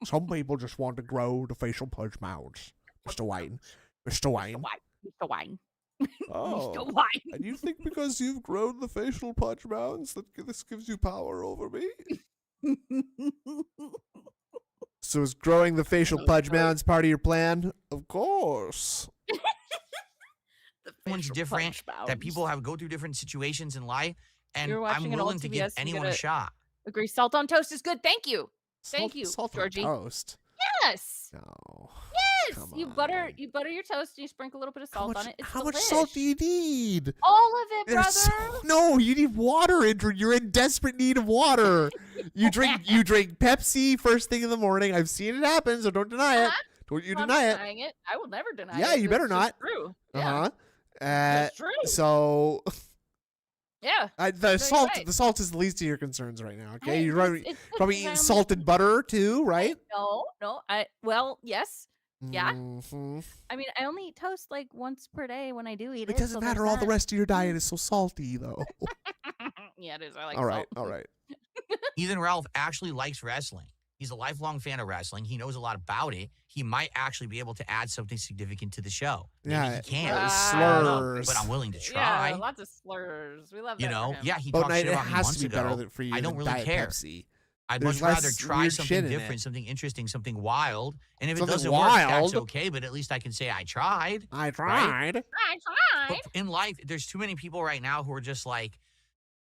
Some people just want to grow the facial pudge mounds. Mr. Wayne. Mr. Wayne. Mr. Wine. Oh. Mr. Wine. And you think because you've grown the facial pudge mounds that this gives you power over me? So is growing the facial pudge mounds part of your plan? Of course. The Everyone's facial different, pudge that people mounds. have go through different situations in life, and You're I'm watching an old willing to give TBS, you anyone a gotta- shot. Agree. Salt on toast is good. Thank you. Thank you, Salt on Georgie. toast. Yes. No. Yes. Come You butter on. your toast and you sprinkle a little bit of How salt much, on it. It's how much delish. salt do you need? All of it, There's brother. no, you need water, Indra. You're in desperate need of water. You drink Pepsi first thing in the morning. I've seen it happen, so don't deny it. Uh-huh. Don't you I'm deny it. denying it. I will never deny it. Yeah, you better It's just not. True. Uh Yeah, huh. that's true. So Yeah. the salt, right. the salt is the least of your concerns right now. Okay, Hey, you're it's probably good eating for salted butter too, right? No. Well, yes. Yeah. Mhm. I mean, I only eat toast like once per day when I do eat it. It doesn't so there's matter. All the that. rest of your diet is so salty, though. Yeah, it is. I like all right, salt. all right. Ethan Ralph actually likes wrestling. He's a lifelong fan of wrestling. He knows a lot about it. He might actually be able to add something significant to the show. Maybe he can't. slurs. But I'm willing to try. Yeah, lots of slurs. We love that. You know, for him. yeah, he But talked shit it about me has months to be ago. better than for you I don't than really Diet care. Pepsi. I'd There's much rather less try weird shit something in it. different, something interesting, something wild. And if it Something doesn't work, that's wild? okay. But at least I can say I tried. I tried. I tried. But in life, there's too many people right now who are just like,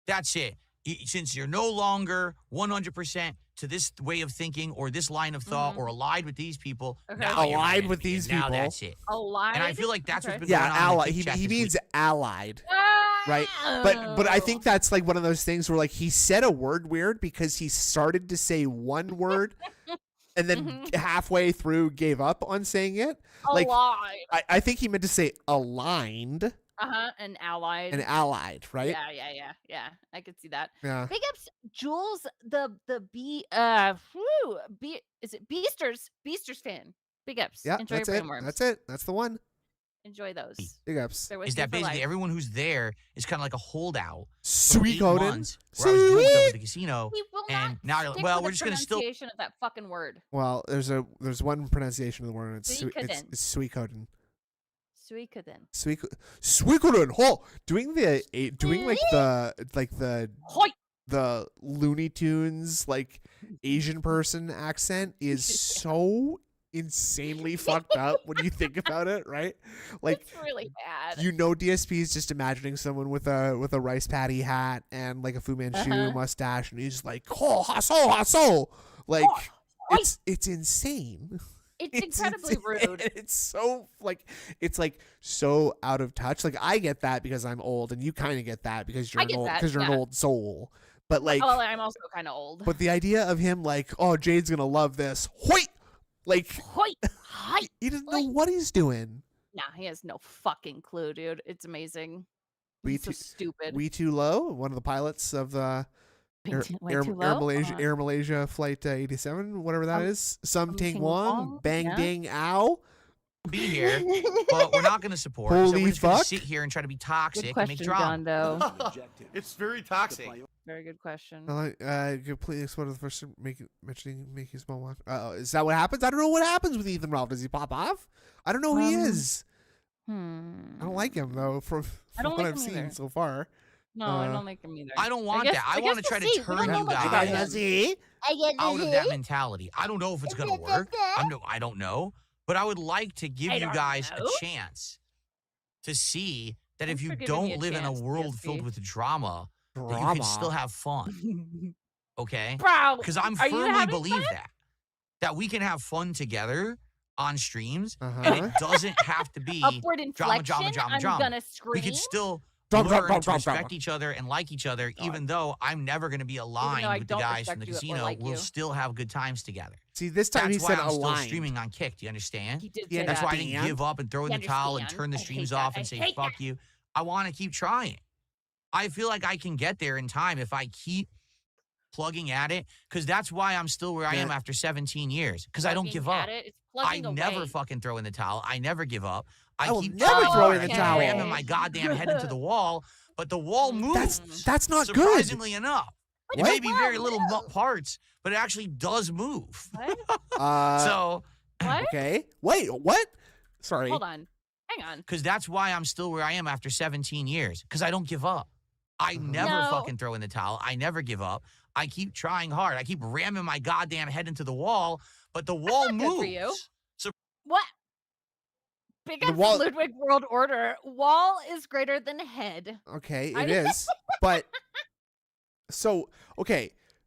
that's it. Since you're no longer 100% to this way of thinking or this line of thought or allied with these people, now you're Allied my with enemy, these and now people. that's it. Allied. And I feel like that's what's been Yeah, going on. ally. In the He, chat he this means week. allied. Right, but I think that's like one of those things where like he said a word weird because he started to say one word and then halfway through gave up on saying it. Like Allied. I think he meant to say aligned And allied. and allied, right? Yeah. I could see that. Yeah. Big ups, Jules, the is it Beasters fan. Big ups. Yeah, Enjoy that's your it. brain worms. That's it. That's the one. Enjoy those. Big ups. They're with Is you that for basically life. everyone who's there is kind of like a holdout? Sweet Coden. Coden. Where I was doing stuff at the casino. He will And not now you're like, stick well, with we're the just gonna still. pronunciation of that fucking word. Well, there's one pronunciation of the word. And it's Suikoden. it's Sweet Coden. Suikoden. Sweet Coden. Oh, doing like Hoi! the Looney Tunes like Asian person accent is so insanely fucked up when you think about it, right? Like It's really bad. you know DSP is just imagining someone with a rice patty hat and like a Fu Manchu mustache and he's like, "Oh, haso." Like it's insane. It's incredibly insane. rude. It's so like so out of touch. Like I get that because I'm old and you kind of get that because you're an old soul. But like I'm also kind of old. But the idea of him like, "Oh, Jade's going to love this." Hoit! Like he doesn't know what he's doing. Nah, he has no fucking clue, dude. It's amazing. He's so stupid. We Too Low, one of the pilots of the Air Malaysia Flight 87, whatever that is. Some Ting Wong, Bang Ding Ow. Be here, but we're not going to support. Holy so we're just going fuck. to sit here and try to be toxic Good and make question, drama. Gondo. It's very toxic. Very good question. Completely explode the first mentioning making small watch. Is that what happens? I don't know what happens with Ethan Ralph. Does he pop off? I don't know who he is. I don't like him though from what I've seen so far. No, I don't like him either. I don't want that. I want to try to turn you guys out of that mentality. I don't know if it's going to work. I don't know. But I would like to give you guys a chance to see that if you don't live in a world filled with drama, that you can still have fun. Okay? Bro, because I'm firmly believe that we can have fun together on streams, and it doesn't have to be upward inflection. drama. I'm gonna scream. We can still learn to respect each other and like each other, even though I'm never going to be aligned with the guys from the casino. We'll still have good times together. See, this time he said I'm aligned. still streaming on Kick. Do you understand? He did say That's that. why I didn't give up and throw in the towel and turn the streams off and say fuck you. I want to keep trying. I feel like I can get there in time if I keep plugging at it, because that's why I'm still where I am after 17 years, because I don't give up. I never fucking throw in the towel. I never give up. I keep never throw in the keep towel. ramming my goddamn head into the wall, but the wall moves. That's not good. Surprisingly enough. It may be very little parts, but it actually does move. So, what? Okay. Wait, what? Sorry. Hold on. Hang on. Because that's why I'm still where I am after 17 years, because I don't give up. I never fucking throw in the towel. I never give up. I keep trying hard. I keep ramming my goddamn head into the wall, but the wall moves. Good for you. So what? Big up Ludwig World Order. Wall is greater than head. Okay, it is. But so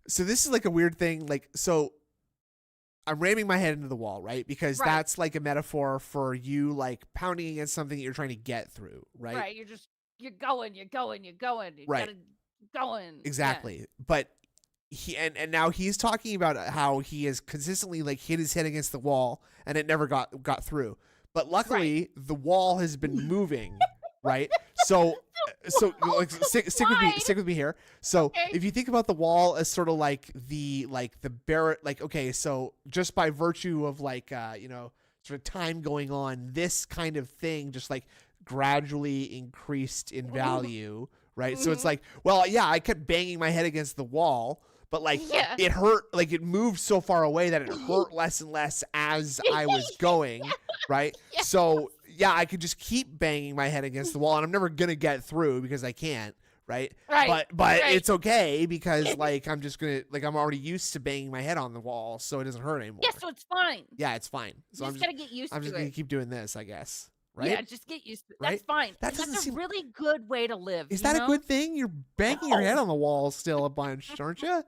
this is like a weird thing. Like, so I'm ramming my head into the wall, right? Because that's like a metaphor for you like pounding against something that you're trying to get through, right? Right. You're going. You right. gotta going. Exactly. Yeah. But and now he's talking about how he has consistently like hit his head against the wall and it never got through. But luckily the wall has been moving, right? So like stick with me here. So if you think about the wall as sort of like the barrier, like, okay, so just by virtue of like sort of time going on, this kind of thing just like gradually increased in value, right? So it's like, well, yeah, I kept banging my head against the wall, but like Yeah. it hurt, like it moved so far away that it hurt less and less as I was going, right? Yeah. So yeah, I could just keep banging my head against the wall, and I'm never gonna get through because I can't, right? Right. But right. it's okay because like I'm just gonna like I'm already used to banging my head on the wall, so it doesn't hurt anymore. Yeah, so it's fine. Yeah, it's fine. So You I'm just just gotta get used I'm to just it. gonna keep doing this, I guess. Right? Yeah, just get used to it. Right? That's fine. That And doesn't that's a seem- really good way to live. Is you that know? a good thing? You're banging your head on the wall still a bunch, aren't you? I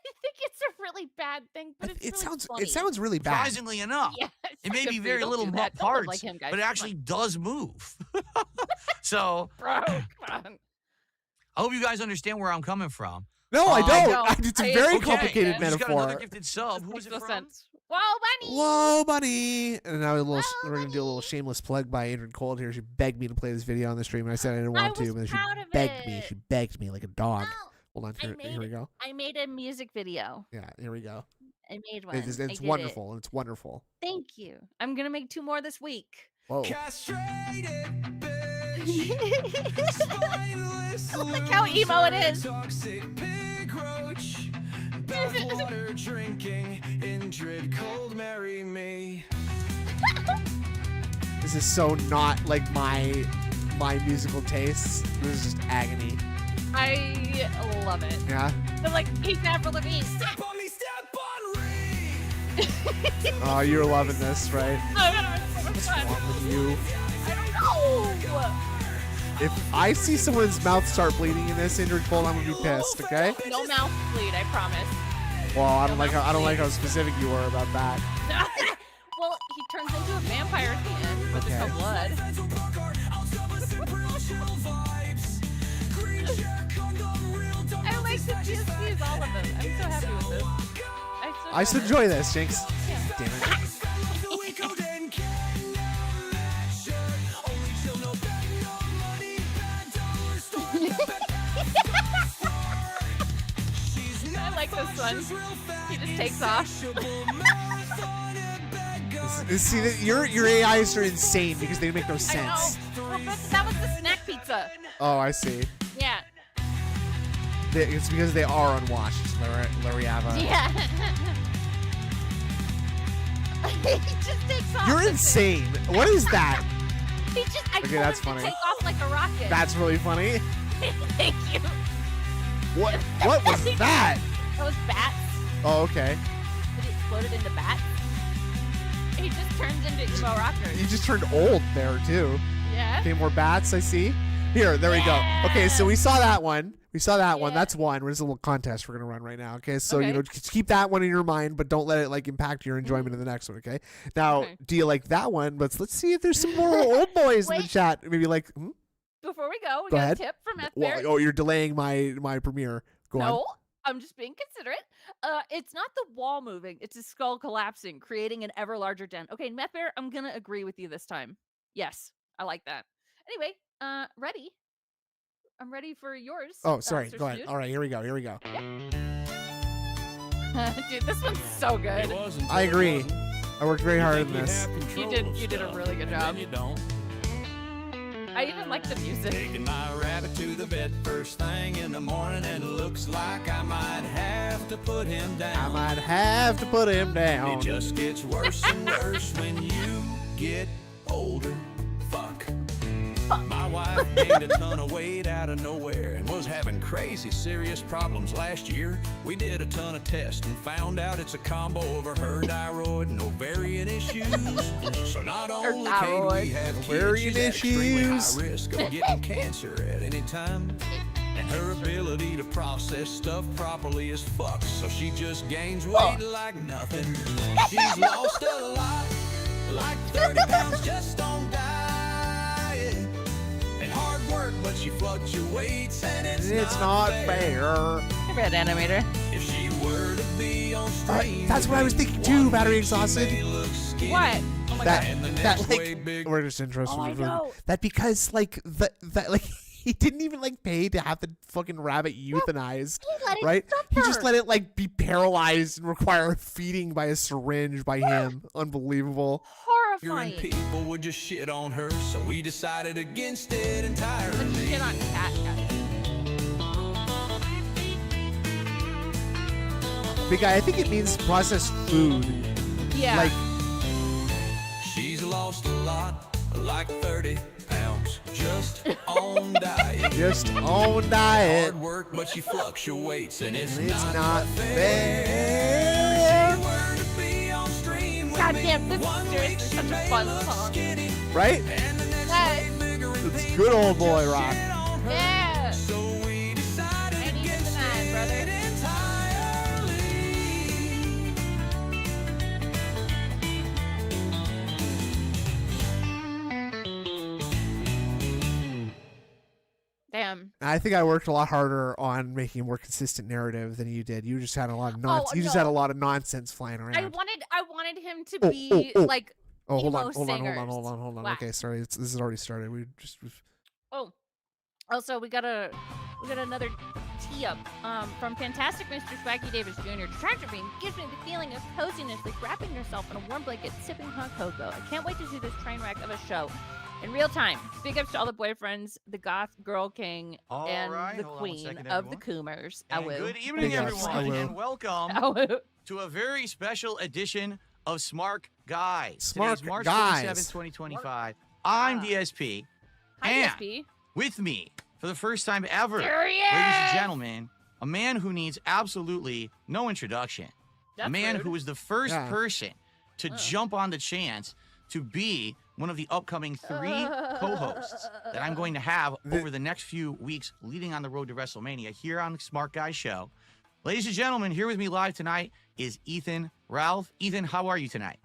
think it's a really bad thing, but it's It really sounds funny. it sounds really bad. Surprisingly enough, Yeah, it's it may like a be very beetle. little Do that. Don't live parts, like him, guys. but it Come on. actually does move. So Bro, come on. I hope you guys understand where I'm coming from. No, I I don't. don't. It's a I- very Okay, complicated yeah. We just got another metaphor. gifted sub. Who is Makes it no from? sense. Whoa, bunny. Whoa, bunny! And now Whoa, we're gonna do a little shameless plug by Adrian Cold here. She begged me to play this video on the stream, and I said I didn't want to, was but then she proud of begged me. it. She begged me like a dog. No, Hold on, I here made we it. go. I made a music video. Yeah, here we go. I made one. It's I did wonderful. It's wonderful. It. Thank you. I'm gonna make 2 more this week. Whoa. Look how emo it is. This is so not like my musical tastes. This is just agony. I love it. Yeah. They're like, he's Avril Lavigne. Oh, you're loving this, right? Oh, What's wrong with you? I don't know. If I see someone's mouth start bleeding in this Adrian Cold, I'm gonna be pissed. Okay. No mouth bleed, I promise. Well, I don't like how specific you were about that. Well, he turns into a vampire at the end, but there's no blood. I like the DSPs, all of them. I'm so happy with this. I still enjoy this, Jinx. Yeah. Damn it. I like this one. He just takes off. See, your AIs are insane because they make no sense. I know. Well, but that was the snack pizza. Oh, I see. Yeah. It's because they are unwashed, Lariava. Yeah. He just takes off. You're with it. insane. What is that? He just, I Okay, told that's him to funny. take off like a rocket. That's really funny. Thank you. What was that? That was bats. Oh, okay. It exploded into bats. He just turns into emo rockers. You just turned old there too. Yeah. Okay, more bats, I see. Here, there we go. Okay, so we saw that one. We saw that one. Yeah. That's one. There's a little contest we're gonna run right now. Okay, so you Okay. know, just keep that one in your mind, but don't let it like impact your enjoyment of the next one. Okay. Now, Okay. do you like that one? But let's see if there's some more old boys in the Wait. chat. Maybe like. Before we go, we Go got ahead. a tip from Matt Well, Barrett. oh, you're delaying my premiere. Go No, on. I'm just being considerate. It's not the wall moving; it's his skull collapsing, creating an ever larger dent. Okay, Matt Barrett, I'm gonna agree with you this time. Yes, I like that. Anyway, ready? I'm ready for yours. Oh, sorry. Sir Go ahead. Snoot. All right, here we go. Here we go. Dude, this one's so good. I agree. I worked very hard on this. You did a really good job. You don't. I even like the music. Taking my rabbit to the vet first thing in the morning, and it looks like I might have to put him I down. might have to put him down. It just gets worse and worse when you get older. Fuck. My wife gained a ton of weight out of nowhere and was having crazy serious problems last year. We did a ton of tests and found out it's a combo of her thyroid and ovarian issues. So not only can thyroid. we have kids, Ovarian she's at extremely high issues. risk of getting cancer at any time. And her ability to process stuff properly is fucked, so she just gains weight like nothing. She's lost a lot, like 30 pounds just on diet. And hard work, but she fluctuates, and It's not fair. Red animator. If she were to be on stream, That's what I was thinking too, Battery Exhausted. What? Oh my That god. And the that next like way big. we're just interested. Oh, I know. That because like that like he didn't even like pay to have the fucking rabbit euthanized, He let it right? He just suffer. let it like be paralyzed and require feeding by a syringe by him. Unbelievable. Hearing Horrifying. people would just shit on her, so we decided against it But entirely. shit on cat. Big guy, I think it means processed food. Yeah. Like, She's lost a lot, like 30 pounds, just on diet. just on diet. Hard work, but she fluctuates, and it's It's not not fair. fair. She were to be on stream with Goddamn, me. this is One seriously week she such a may fun look song. skinny, Right? and the next Yes. week bigger and It's bigger. good old boy Just rock. shit on her. Yeah. So we decided Ain't even against denying, it brother. entirely. Damn. I think I worked a lot harder on making a more consistent narrative than you did. You just had a lot of nonsense. You just no. had a lot of nonsense flying around. I wanted him to Oh, be oh, oh. like Oh, hold emo on. singers. Wow. Okay, sorry. This has already started. Oh, also we got another tee up from Fantastic Mr. Swaggy Davis Jr. Treasure Beam gives me the feeling of coziness, like wrapping yourself in a warm blanket, sipping hot cocoa. I can't wait to see this train wreck of a show in real time. Big ups to all the boyfriends, the goth girl king, All and right, the hold on one queen second, of the everyone. Coomers. And Awoo. good evening, Big ups. everyone, Awoo. and welcome Awoo. to a very special edition of Smart Guys. Smart Today's March Guys. 27th, 2025. I'm DSP, Hi, and DSP. with me, for the first time ever, There he ladies and is! gentlemen, a man who needs absolutely no introduction. That's a man rude. who was the first Yeah. person to jump on the chance to be one of the upcoming 3 co-hosts that I'm going to have over the next few weeks leading on the road to WrestleMania here on the Smart Guy Show. Ladies and gentlemen, here with me live tonight is Ethan Ralph. Ethan, how are you tonight?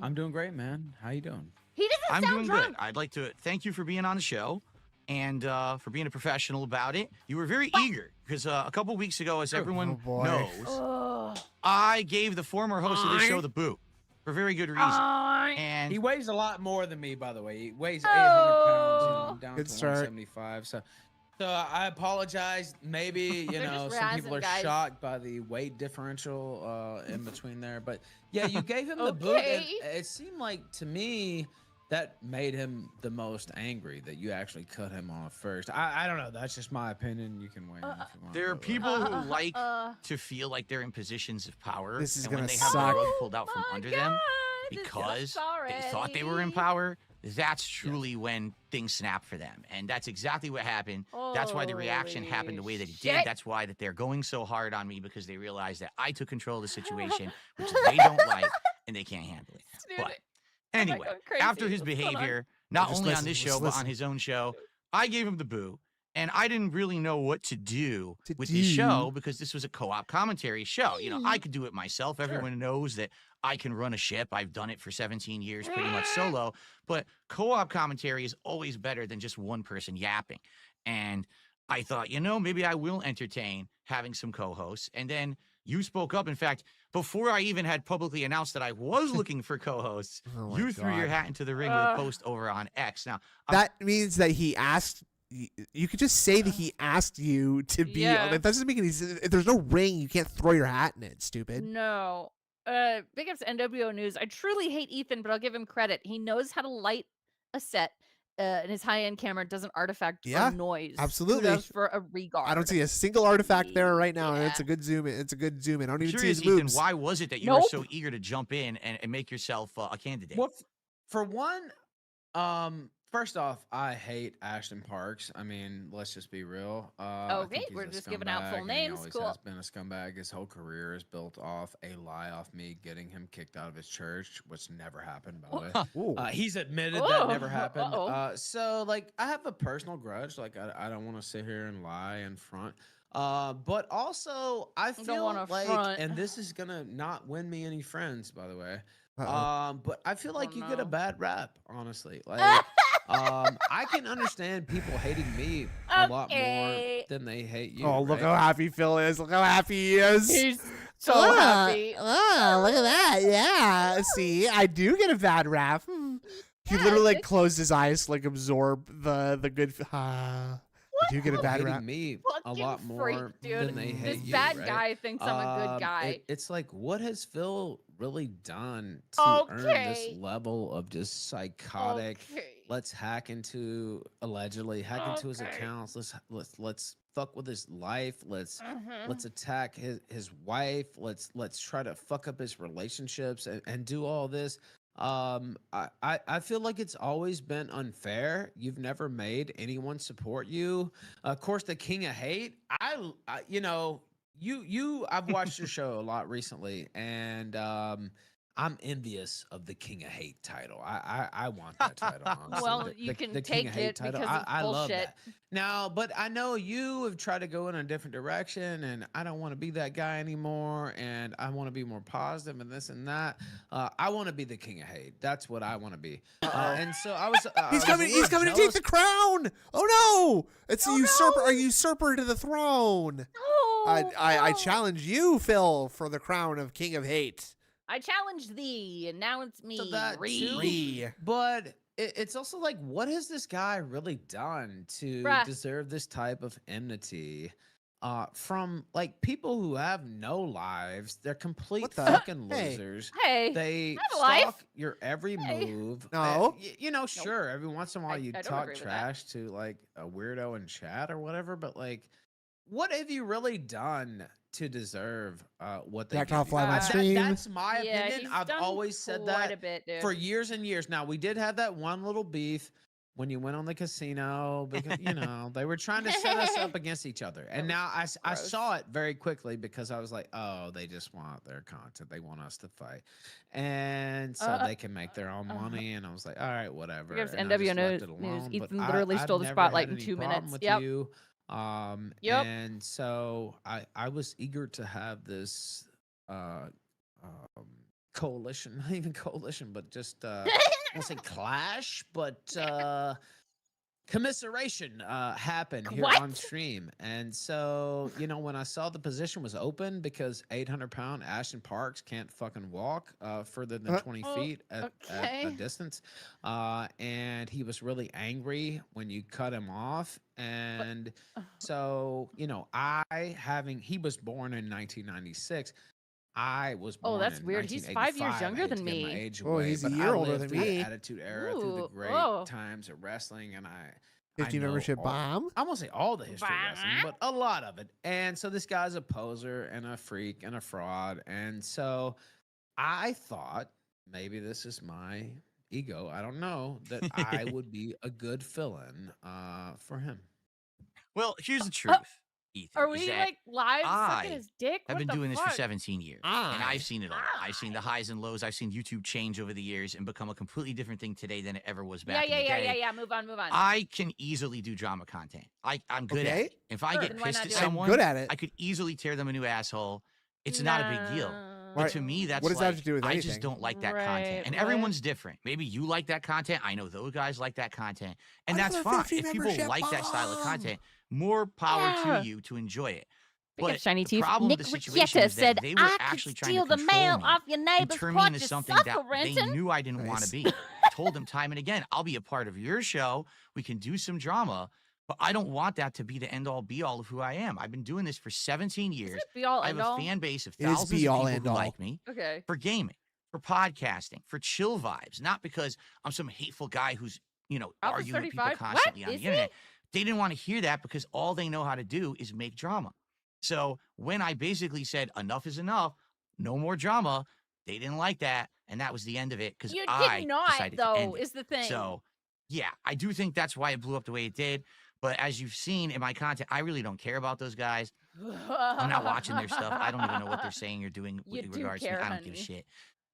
I'm doing great, man. How you doing? He doesn't I'm sound doing drunk. good. I'd like to thank you for being on the show and for being a professional about it. You were very eager because a couple weeks ago, as everyone boy. knows, Oh. I gave the former host of the show the boot for very good reason. And He weighs a lot more than me, by the way. He weighs Oh. 800 pounds, and I'm down Good to start. 175. So I apologize. Maybe, They're some just people are razzing, guys. shocked by the weight differential in between there. But yeah, you gave him the boot. And Okay. it seemed like to me that made him the most angry that you actually cut him off first. I don't know. That's just my opinion. You can weigh in if you want. there are but, people who like to feel like they're in positions of power. This is and when gonna they have the suck. rug pulled out from My under them God, this because sucks they thought they were in already. power, that's truly when things snap for them. And that's exactly what happened. That's why the reaction happened the way that it did. Shit. That's why that they're going so hard on me because they realize that I took control of the situation, which they don't like and they can't handle it. Dude, But I anyway, going crazy. after his What's going on? behavior, not Just only on listen, this just show, but on listen. his own show, I gave him the boo. And I didn't really know what to do To with this do. show because this was a co-op commentary show. You know, I could do it myself. Everyone knows that I can run a ship. I've done it for 17 years pretty much solo. But co-op commentary is always better than just one person yapping. And I thought, maybe I will entertain having some co-hosts. And then you spoke up. In fact, before I even had publicly announced that I was looking for co-hosts, Oh my you threw your God. hat into the ring with a post over on X. Now, That means that he asked. You could just say that he asked you to be. Yeah. That doesn't make any sense. If there's no ring, you can't throw your hat in it. Stupid. No. Big ups to NWO News. I truly hate Ethan, but I'll give him credit. He knows how to light a set, and his high-end camera doesn't artifact Yeah, for noise. absolutely. Kudos for a regard. I don't see a single artifact there right now, and Yeah. it's a good zoom in. It's a good zoom in. I don't I'm even see curious, his Ethan, moves. why was it that you were Nope. so eager to jump in and make yourself a candidate? Well, for one, first off, I hate Ashton Parks. I mean, let's just be real. I Okay, think he's we're a just giving out full scumbag, and names. He always Cool. has been a scumbag. His whole career is built off a lie off me getting him kicked out of his church, which never happened, by the way. Ooh. He's admitted Oh, that never happened. uh-oh. So, like, I have a personal grudge. Like, I don't want to sit here and lie in front. But also, I don't feel wanna like, front. and this is gonna not win me any friends, by the way. Uh-oh. But I feel like you get no. a bad rap, honestly. Like, I can understand people hating me a lot more Okay. than they hate you. Oh, look right? how happy Phil is. Look how happy he is. He's so happy. Oh, look at that. Yeah. See, I do get a bad rap. He Yeah, literally like it's- closed his eyes to like absorb the good. I do get a People bad hating rap. me a Fucking lot freak, more dude. than they hate This you. bad right? guy thinks I'm a good guy. It's like, what has Phil really done to earn this Okay. level of just psychotic Okay. let's hack into allegedly hack into his accounts. Let's fuck with his life. Let's attack his wife. Let's try to fuck up his relationships and do all this. I feel like it's always been unfair. You've never made anyone support you. Of course, the King of Hate. You know, I've watched your show a lot recently, and I'm envious of the King of Hate title. I want that title. Honestly. Well, you can the take King of Hate it title. because it's I love bullshit. that. Now, but I know you have tried to go in a different direction, and I don't want to be that guy anymore. And I want to be more positive and this and that. I want to be the King of Hate. That's what I want to be. And so I was. He's coming to take the crown. Oh no! It's a usurper to the throne. I challenge you, Phil, for the crown of King of Hate. I challenged thee, and now it's me. So that too, but it's also like, what has this guy really done to deserve this type of enmity from like people who have no lives? They're complete fucking losers. Hey, they stalk your every move. No, you know, sure, every once in a while you I don't talk agree with trash to like a weirdo in chat or whatever, but like, what have you really done to deserve what they Jacked off live on stream? That's my opinion. He's I've done always said quite that a bit, dude. for years and years. Now, we did have that one little beef when you went on the casino because, you know, they were trying to set us up against each other. And now I saw it very quickly because I was like, oh, they just want their content. They want us to fight. And so they can make their own money. And I was like, all right, whatever. Here's And I just left it News. alone. But Ethan literally stole the I've never spotlight had in any 2 problem minutes. with Yep. you. And so I was eager to have this coalition, not even coalition, but just I won't say clash, but commiseration happened here on stream. And so, you know, when I saw the position was open because 800-pound Ashton Parks can't fucking walk further than 20 feet at a distance, and he was really angry when you cut him off. And so, you know, he was born in 1996. I was born that's in weird. He's 5 years 1985. younger I hate than to give my me. age Oh, away, he's a but year I older lived than through me. the Attitude Era, through the Ooh, great whoa. times of wrestling, and I 50 know membership all- bomb. I won't say all the history of wrestling, but a lot of it. And so this guy's a poser and a freak and a fraud. And so I thought, maybe this is my ego, I don't know, that I would be a good fill-in for him. Well, here's the truth, Ethan. Are is we that like live sucking I his dick? I've What been the doing this fuck? for 17 years, and I've seen it all. I've seen the highs and lows. I've seen YouTube change over the years and become a completely different thing today than it ever was back in the day. Yeah. Move on. I can easily do drama content. I'm good at it. If I get Then why pissed not at do it? someone, I'm good at it. I could easily tear them a new asshole. It's not a big deal. Why- But to me, that's what does that like, have to do with I anything? just don't like that Right, content. And right. everyone's different. Maybe you like that content. I know those guys like that content. And that's Another fine. 50 If people membership like that style of bomb. content, more power Yeah. to you to enjoy it. Look at But shiny the teeth. problem Nick with the situation Riccietta is that said, they were I actually could trying steal to the control mail me off your and neighbor's turn me porch into to something sucker, that they Renton. knew I didn't want Nice. to be. I told them time and again, I'll be a part of your show. We can do some drama, but I don't want that to be the end all be all of who I am. I've been doing this for 17 Is years. it be all I have end all? a fan base of It is thousands of be all people end who all. like me Okay. for gaming, for podcasting, for chill vibes, not because I'm some hateful guy who's, you know, Alpha's arguing with people 35? What? constantly on Is the he? internet. They didn't want to hear that because all they know how to do is make drama. So when I basically said enough is enough, no more drama, they didn't like that, and that was the end of it because You I did not, decided to end though, it. is the thing. So yeah, I do think that's why it blew up the way it did. But as you've seen in my content, I really don't care about those guys. I'm not watching their stuff. I don't even know what they're saying or doing You with do regards to me. care, I don't give a honey. shit.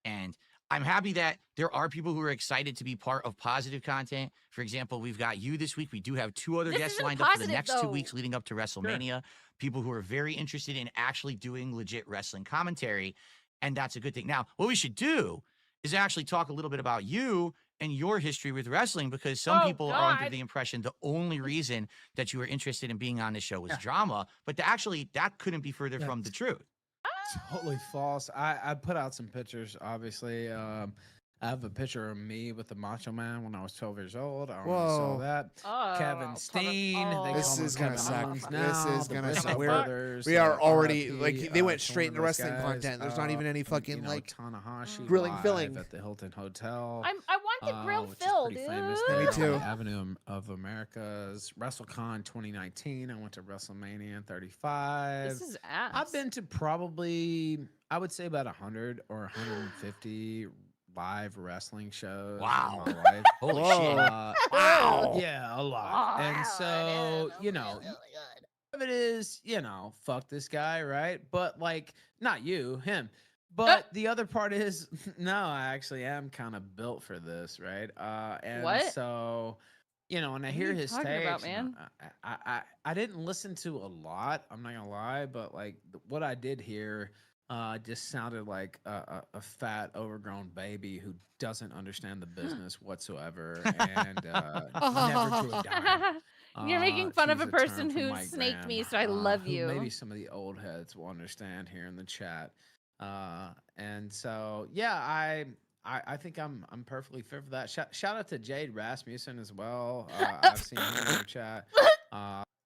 And I'm happy that there are people who are excited to be part of positive content. For example, we've got you this week. We do have 2 other This guests isn't lined up for the positive, next 2 though. weeks leading up to WrestleMania. People who are very interested in actually doing legit wrestling commentary. And that's a good thing. Now, what we should do is actually talk a little bit about you and your history with wrestling, because some Oh, people are under God. the impression the only reason that you were interested in being on this show was drama. But actually, that couldn't be further from the truth. Totally false. I put out some pictures, obviously. I have a picture of me with the Macho Man when I was 12 years old. I don't know if you saw Whoa. that. Oh, Kevin Steen. They This call him is gonna Kevin suck. Owens This now. is the gonna Briscoe suck. brothers, We are already RIP, like they went to straight one into of those wrestling guys. content. There's not even any And, fucking you know, like Tanahashi grilling, live filling. at the Hilton Hotel. I want to grill which Phil, is pretty dude. famous Me there on too. the Avenue of Americas. WrestleCon 2019. I went to WrestleMania 35. This is ass. I've been to probably, I would say about 100 or 150 live wrestling shows Wow. in my life. Holy Whoa. shit. Wow. Yeah, a lot. And so, you know, of it is, you know, fuck this guy, right? But like, not you, him. But the other part is, no, I actually am kind of built for this, right? And What? so, you know, when I What are hear you his talking takes, about, you know, man? I didn't listen to a lot. I'm not gonna lie, but like what I did hear, just sounded like a fat, overgrown baby who doesn't understand the business whatsoever and never drew a dime. You're making To fun of use a term person from who Mike snaked Graham, me, so I love who you. Maybe some of the old heads will understand here in the chat. And so, yeah, I think I'm perfectly fit for that. Shout out to Jade Rasmussen as well. I've seen him in the chat.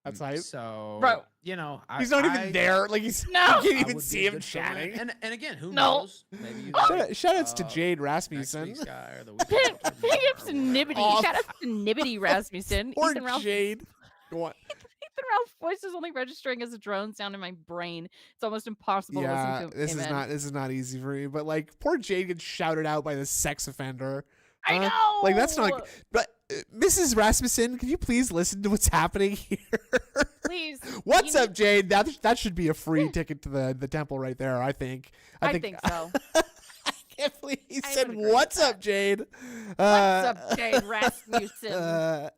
That's hype. So, Bro. you know, He's not even there. Like he's No. you I can't even would see be a him good fill-in. chatting. And again, who No. knows? Maybe you Shoutouts to Jade next Rasmussen. week's guy or the week Big after, ups to or Nibbity. Off. Shout out to Nibbity Rasmussen. Or Ethan Ralph. Jade. Go on. Ethan Ralph's voice is only registering as a drone sound in my brain. It's almost impossible to Yeah, listen to. this is not easy for me. But like, poor Jade gets shouted out by the sex offender. I know. Like that's not. But Mrs. Rasmussen, can you please listen to what's happening here? Please. What's you up, Jade? That should be a free ticket to the temple right there. I think. I think so. I can't believe he I said, would agree with "What's that. up, Jade?" What's up, Jade Rasmussen?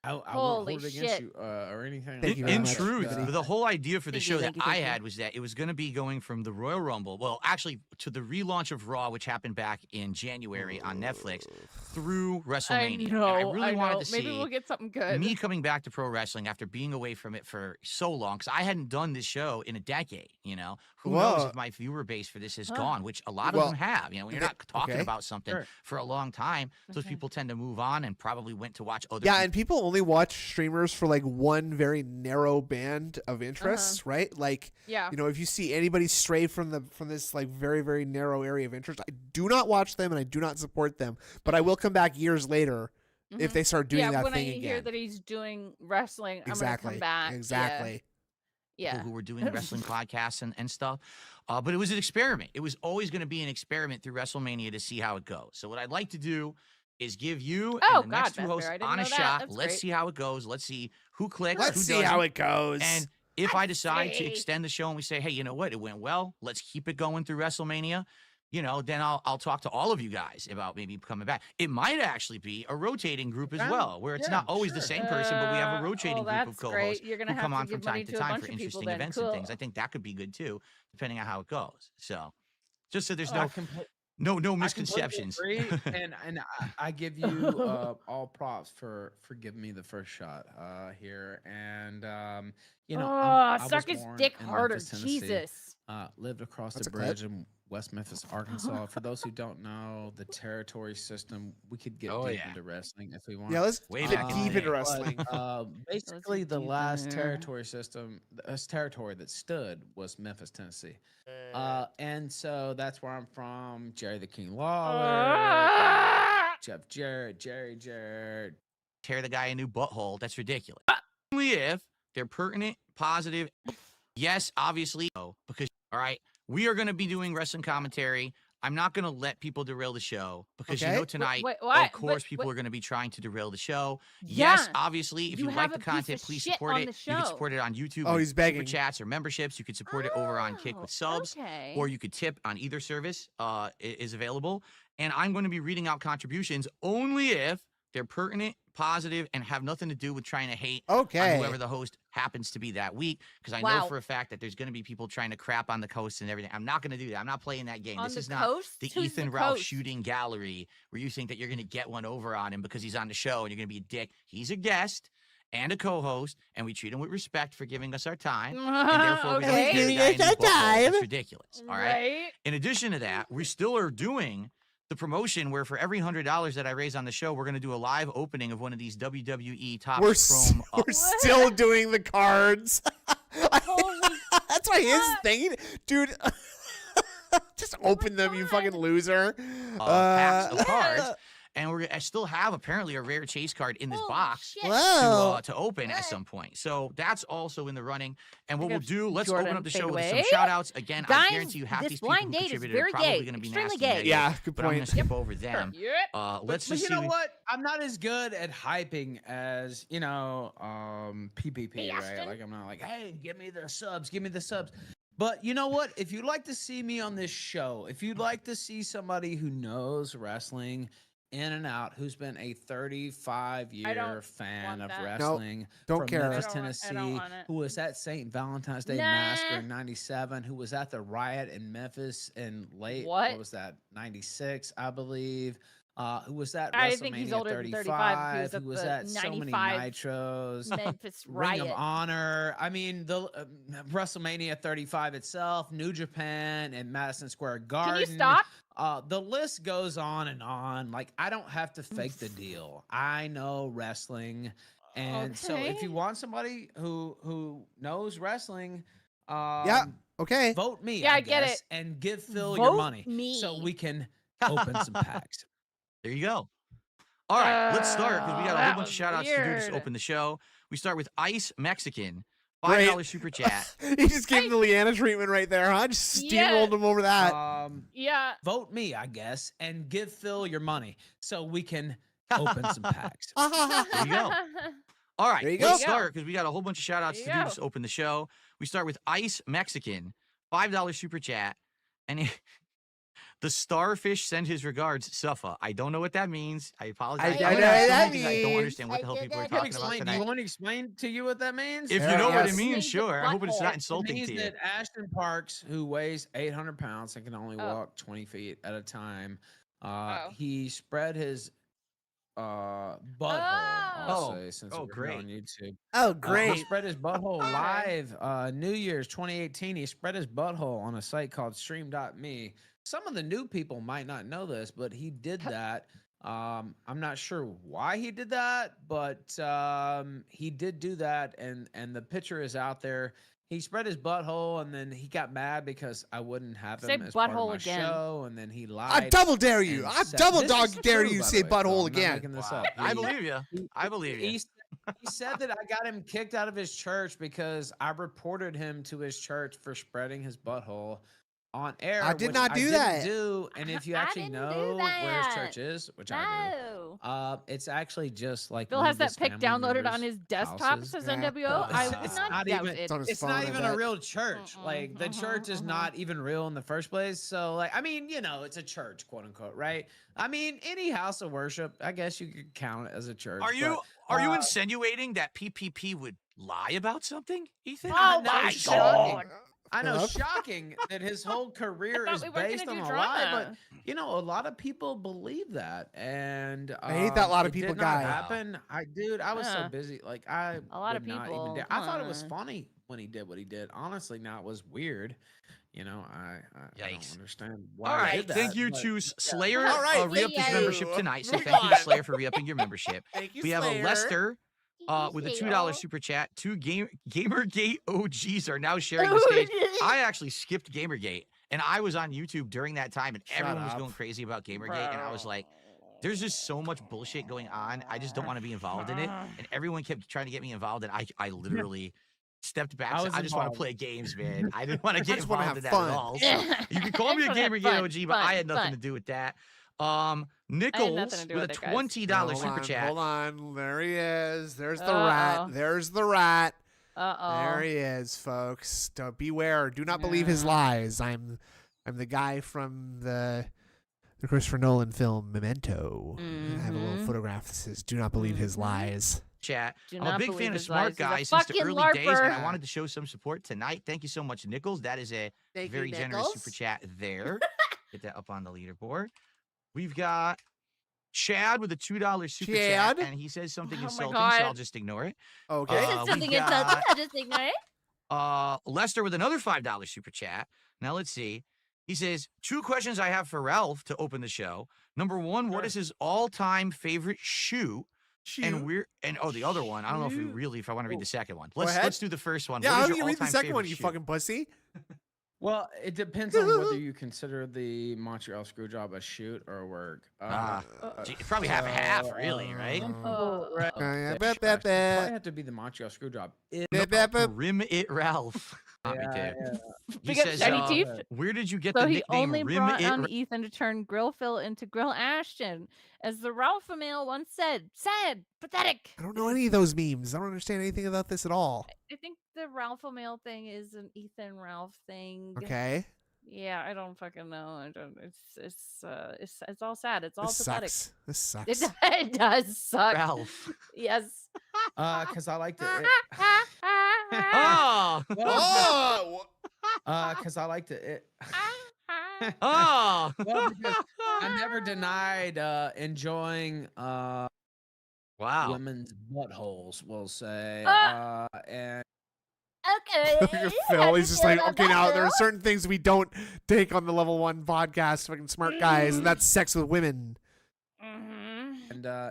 I won't Holy hold it against shit. you or anything. Thank you like very In much, that. truth, Nibbity. the whole idea for the Thank you, show that thank you, I thank you. had was that it was going to be going from the Royal Rumble, well, actually to the relaunch of Raw, which happened back in January on Netflix, through WrestleMania. And I really wanted to Maybe see we'll get something good. me coming back to pro wrestling after being away from it for so long, because I hadn't done this show in a decade. You know, who knows Whoa. if my viewer base for this has Huh. gone, which a lot Well, of them have. You know, when you're not talking okay. about something Sure. for a long time, those Okay. people tend to move on and probably went to watch other. Yeah, people. and people only watch streamers for like one very narrow band of interests, right? Like, Yeah. you know, if you see anybody stray from this like very very narrow area of interest, I do not watch them and I do not support them. But I will come back years later if Mhm. they start doing yeah, that when thing I again. hear that he's doing wrestling, exactly. I'm gonna come back. Yeah. Exactly. Yeah. People who were doing wrestling podcasts and stuff. But it was an experiment. It was always going to be an experiment through WrestleMania to see how it goes. So what I'd like to do is give you Oh, and the next God, two Beth hosts Bear, I didn't on a know that. shot. That's Let's great. see how it goes. Let's see who clicks, Let's who see doesn't. how it goes. And if I Let's decide to see. extend the show and we say, hey, you know what? It went well. Let's keep it going through WrestleMania. You know, then I'll talk to all of you guys about maybe coming back. It might actually be a rotating group as Yeah, well, where it's yeah, not always the sure. same person, but we have a rotating oh, group of that's co-hosts great. You're gonna who have come to on from give money time to to a time bunch for of people interesting then. events Cool. and things. I think that could be good too, depending on how it goes. So, just so there's Oh, I completely no misconceptions. agree, and I give you all props for giving me the first shot here, and you know, I was suck his born dick in harder. Memphis, Tennessee. Jesus. Lived across That's the a clip. bridge in West Memphis, Arkansas. For those who don't know the territory system, we could get Oh, deep yeah. into wrestling if we want. Yeah, let's Way get back in deep the into day. wrestling. Basically, get the deep in last there. territory system, this territory that stood was Memphis, Tennessee. And so that's where I'm from. Jerry the King Lawler, Jeff Jarrett, Jerry Jarrett. Tear the guy a new butthole. That's ridiculous. Only if they're pertinent, positive. Yes, obviously, no, because all right, we are going to be doing wrestling commentary. I'm not going to let people derail the show because you Okay. know tonight, Wait, what? of course, But- people but- are going to be trying to derail the show. Yes, Yeah. obviously, if You you, have like the a piece content, of please shit support on it. the You can show. support it on YouTube. Oh, with he's begging. super chats or memberships. You could support it over on Kick with subs, Okay. or you could tip on either service. Is available, and I'm going to be reading out contributions only if they're pertinent, positive, and have nothing to do with trying to hate Okay. on whoever the host happens to be that week, because I know Wow. for a fact that there's going to be people trying to crap on the host and everything. I'm not going to do that. I'm not playing that game. On This the is not coast? the Who's Ethan the Ralph coast? shooting gallery where you think that you're going to get one over on him because he's on the show and you're going to be a dick. He's a guest and a co-host, and we treat him with respect for giving us our time. And therefore, we're going Okay. to tear the Giving guy us a new our butthole. time. That's ridiculous. All right. Right? In addition to that, we still are doing the promotion where for every $100 that I raise on the show, we're going to do a live opening of one of these WWE Top We're Chrome. we're still doing the cards. Holy That's why his thing, dude. Just open them, you fucking loser. Packs of cards. And I still have apparently a rare chase card in this box to open at some point. So that's also in the running. And what we'll do, let's open up the show with some shout outs. Again, Guys, I guarantee you half this these people who blind date is contributed very are probably gay, going to be extremely nasty gay. negative, Yeah, good but I'm going point. to skip over them. Yep. Let's But just you see. know what? I'm not as good at hyping as, PPP, right? Like, I'm not like, hey, give me the subs, give me the subs. But you know what? If you'd like to see me on this show, if you'd like to see somebody who knows wrestling in and out, who's been a 35-year fan of wrestling don't from care. Memphis, I don't Tennessee, want it. who was at St. Valentine's Day Massacre in 97, who was at the riot in Memphis in what was that, 96, I believe. Who was at I think he's WrestleMania older than 35, 35, who was at so many 95 Nitros, Memphis Ring of riot. Honor. I mean, the WrestleMania 35 itself, New Japan, and Madison Square Garden. Can you stop? The list goes on and on. Like, I don't have to fake the deal. I know wrestling. And so if you want somebody who knows wrestling, okay. vote me. Yeah, I I get guess, it. and give Phil Vote your money me. so we can open some packs. There you go. All right, let's start because we got a whole that bunch of was shout outs to do to weird. open the show. We start with Ice Mexican, Great. $5 super chat. He just gave him the Leanna treatment right there, huh? Just steamrolled him over that. Yeah. Vote me, I guess, and give Phil your money so we can open some packs. There you go. All right, There you let's go. start because we got a whole bunch of shout outs to There do you to go. just open the show. We start with Ice Mexican, $5 super chat. And the starfish send his regards, Suffa. I don't know what that means. I apologize. I There don't are know what so that many things I don't means. understand what the hell people are I can talking about explain. Do you tonight. want me to explain to you what that means? If you Yeah, know what yes. it means, Means the sure. I hope it's butthole. not It insulting means to you. that Ashton Parks, who weighs 800 pounds and can only Oh. walk 20 feet at a time, Oh. he spread his butthole. Oh. I'll say, since Oh, we're great. on YouTube. Oh, He great. spread his butthole live New Year's 2018. He spread his butthole on a site called stream.me. Some of the new people might not know this, but he did that. I'm not sure why he did that, but he did do that, and the picture is out there. He spread his butthole, and then he got mad because I wouldn't have him Say as part of butthole my again. show, and then he lied. I double dare you. and I said- double This dog is dare true, you by say the way, Phil. butthole I'm not again. making this Wow. up. I He- believe you. I believe you. he said that I got him kicked out of his church because I reported him to his church for spreading his butthole on air. I did which not I do didn't that. do. And if you I actually didn't know do where his that. church is, which I No. do, it's actually just like Phil one has of that his pic family downloaded on members' his desktop. houses. Says Yeah. NWO. I It's- would it's not not doubt even- it. It's on his It's phone, not I even bet. a real church. Like the church is not even real in the first place. So like, I mean, it's a church, quote unquote, right? I mean, any house of worship, I guess you could count it as a church. Are you but, insinuating that PPP would lie about something, Ethan? Oh know, my shocking. God. I know, Huh? shocking that his whole career thought is we weren't based gonna on do a lie, drama. but a lot of people believe that, and I hate that a lot of it people did not guy. happen. I was so Yeah. busy, like I A lot of would not people, even dare. I thought it was huh. funny when he did what he did. Honestly, now it was weird. I don't Yikes. understand why. All he right, did that, thank you but- to Slayer. All right, Re-upped his thank membership you. tonight, so Moving thank you, on. Slayer, for re-upping your membership. Thank you, We have a Slayer. Lester with a $2 super chat. Two Gamergate OGs are now sharing the stage. I actually skipped Gamergate, and I was on YouTube during that time, and Shut everyone was up. going crazy about Gamergate, and I was like, there's just so much bullshit going on. I just don't want to be involved in it. And everyone kept trying to get me involved, and I literally stepped back. I said, was I just want to involved. play games, man. I didn't want to get just wanna involved in have that fun. at all. So you can call me a I just wanna Gamergate have OG, fun, but I fun, had nothing fun. to do with that. nothing Nichols to do with a with it, guys. $20 Hold super on, chat. Hold on. There he is. There's the Uh-oh. rat. There's the rat. Uh-oh. There he is, folks. Don't beware. Do not believe his lies. I'm the guy from the Christopher Nolan film Memento. I have a little Mhm. photograph that says, "Do not believe his Mhm. lies." Chat. Do I'm a not big believe fan of his Smart lies. He's a Guy since the fucking early days, and I LARPer. wanted to show some support tonight. Thank you so much, Nichols. That is a Thank very you, generous Nichols. super chat there. Get that up on the leaderboard. We've got Chad with a $2 super chat, Chad? and he says something Oh my insulting, God. so I'll just ignore it. Okay. This is we've something got- insulting. I'll just ignore it. Lester with another $5 super chat. Now let's see. He says, 2 questions I have for Ralph to open the show. Number 1, what is his all-time favorite shoe? And the other one, I don't know if I want to read the second one. Let's do the first one. Yeah, what how is do your you read the all-time second favorite one, you shoe? fucking pussy? Well, it depends on whether you consider the Montreal Screwjob a shoot or a work. It's probably half and half, really, right? Right. bet. Probably have to be the Montreal Screwjob. Rim It Ralph. Not me too. He Pick up says, shiny teeth. where did you get So the he nickname only Rim brought It on Ethan to turn Grill Phil into Grill Ashton. As the Ralph Emil once said, sad, pathetic. I don't know any of those memes. I don't understand anything about this at all. I think the Ralph Emil thing is an Ethan Ralph thing. Okay. Yeah, I don't fucking know. I don't. It's all sad. It's all This pathetic. sucks. This sucks. It does suck. Ralph. Yes. Because I like to. Oh! Because I like to. Oh! Well, because I never denied enjoying Wow. women's buttholes. We'll say, and Okay. Phil, he's just like, okay, now there are certain things we don't take on the level 1 podcast, fucking smart guys, and that's sex with women.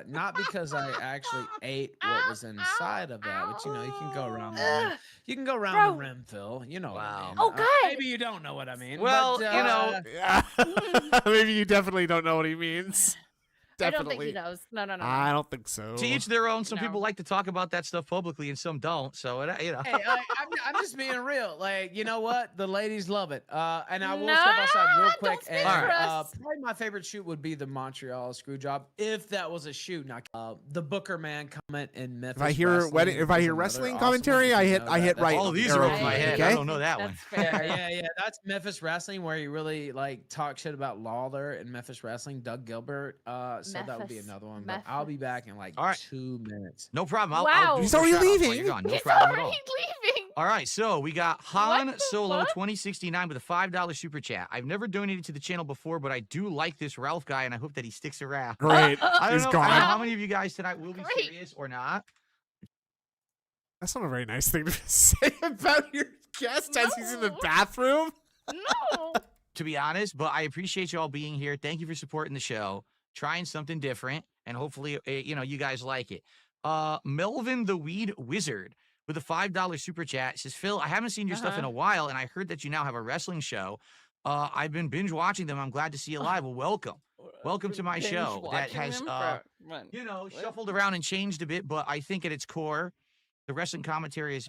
Not because I actually ate what was inside of that, but you know, you can go around the rim. You can go around the rim, Phil. You know what I mean. Oh, God. Maybe you don't know what I mean. Well, but, Yeah. Maybe you definitely don't know what he means. I don't Definitely. think he knows. No. I don't think so. To each their own. Some No. people like to talk about that stuff publicly and some don't. So, you know. Hey, I'm just being real. Like, you know what? The ladies love it. And I will No, step outside real don't quick. speak And for us. probably my favorite shoot would be the Montreal Screwjob, if that was a shoot. Not the Booker Man comment in Memphis. If I hear wrestling commentary, I hit right. All of these arrow are over my key, head. okay? I don't know that one. That's fair. Yeah. That's Memphis Wrestling, where you really like talk shit about Lawler in Memphis Wrestling, Doug Gilbert. So that would be Memphis. another one. But I'll be back in like All right. 2 minutes. No problem. Wow. He's already leaving. You're gone. No He's problem at already all. leaving. All right, so we got Han What the Solo fuck? 2069 with a $5 super chat. I've never donated to the channel before, but I do like this Ralph guy, and I hope that he sticks around. Great. I don't He's know gone. how many of you guys tonight will be Great. serious or not. That's not a very nice thing to say about your guest as he's in the No. bathroom. No. To be honest, but I appreciate you all being here. Thank you for supporting the show, trying something different, and hopefully, you guys like it. Melvin the Weed Wizard with a $5 super chat says, Phil, I haven't seen your stuff in a while, and I heard that you now have a wrestling show. I've been binge watching them. I'm glad to see you live. Well, welcome. Welcome to my Binge show that watching has, him for- what? shuffled around and changed a bit, but I think at its core, the wrestling commentary has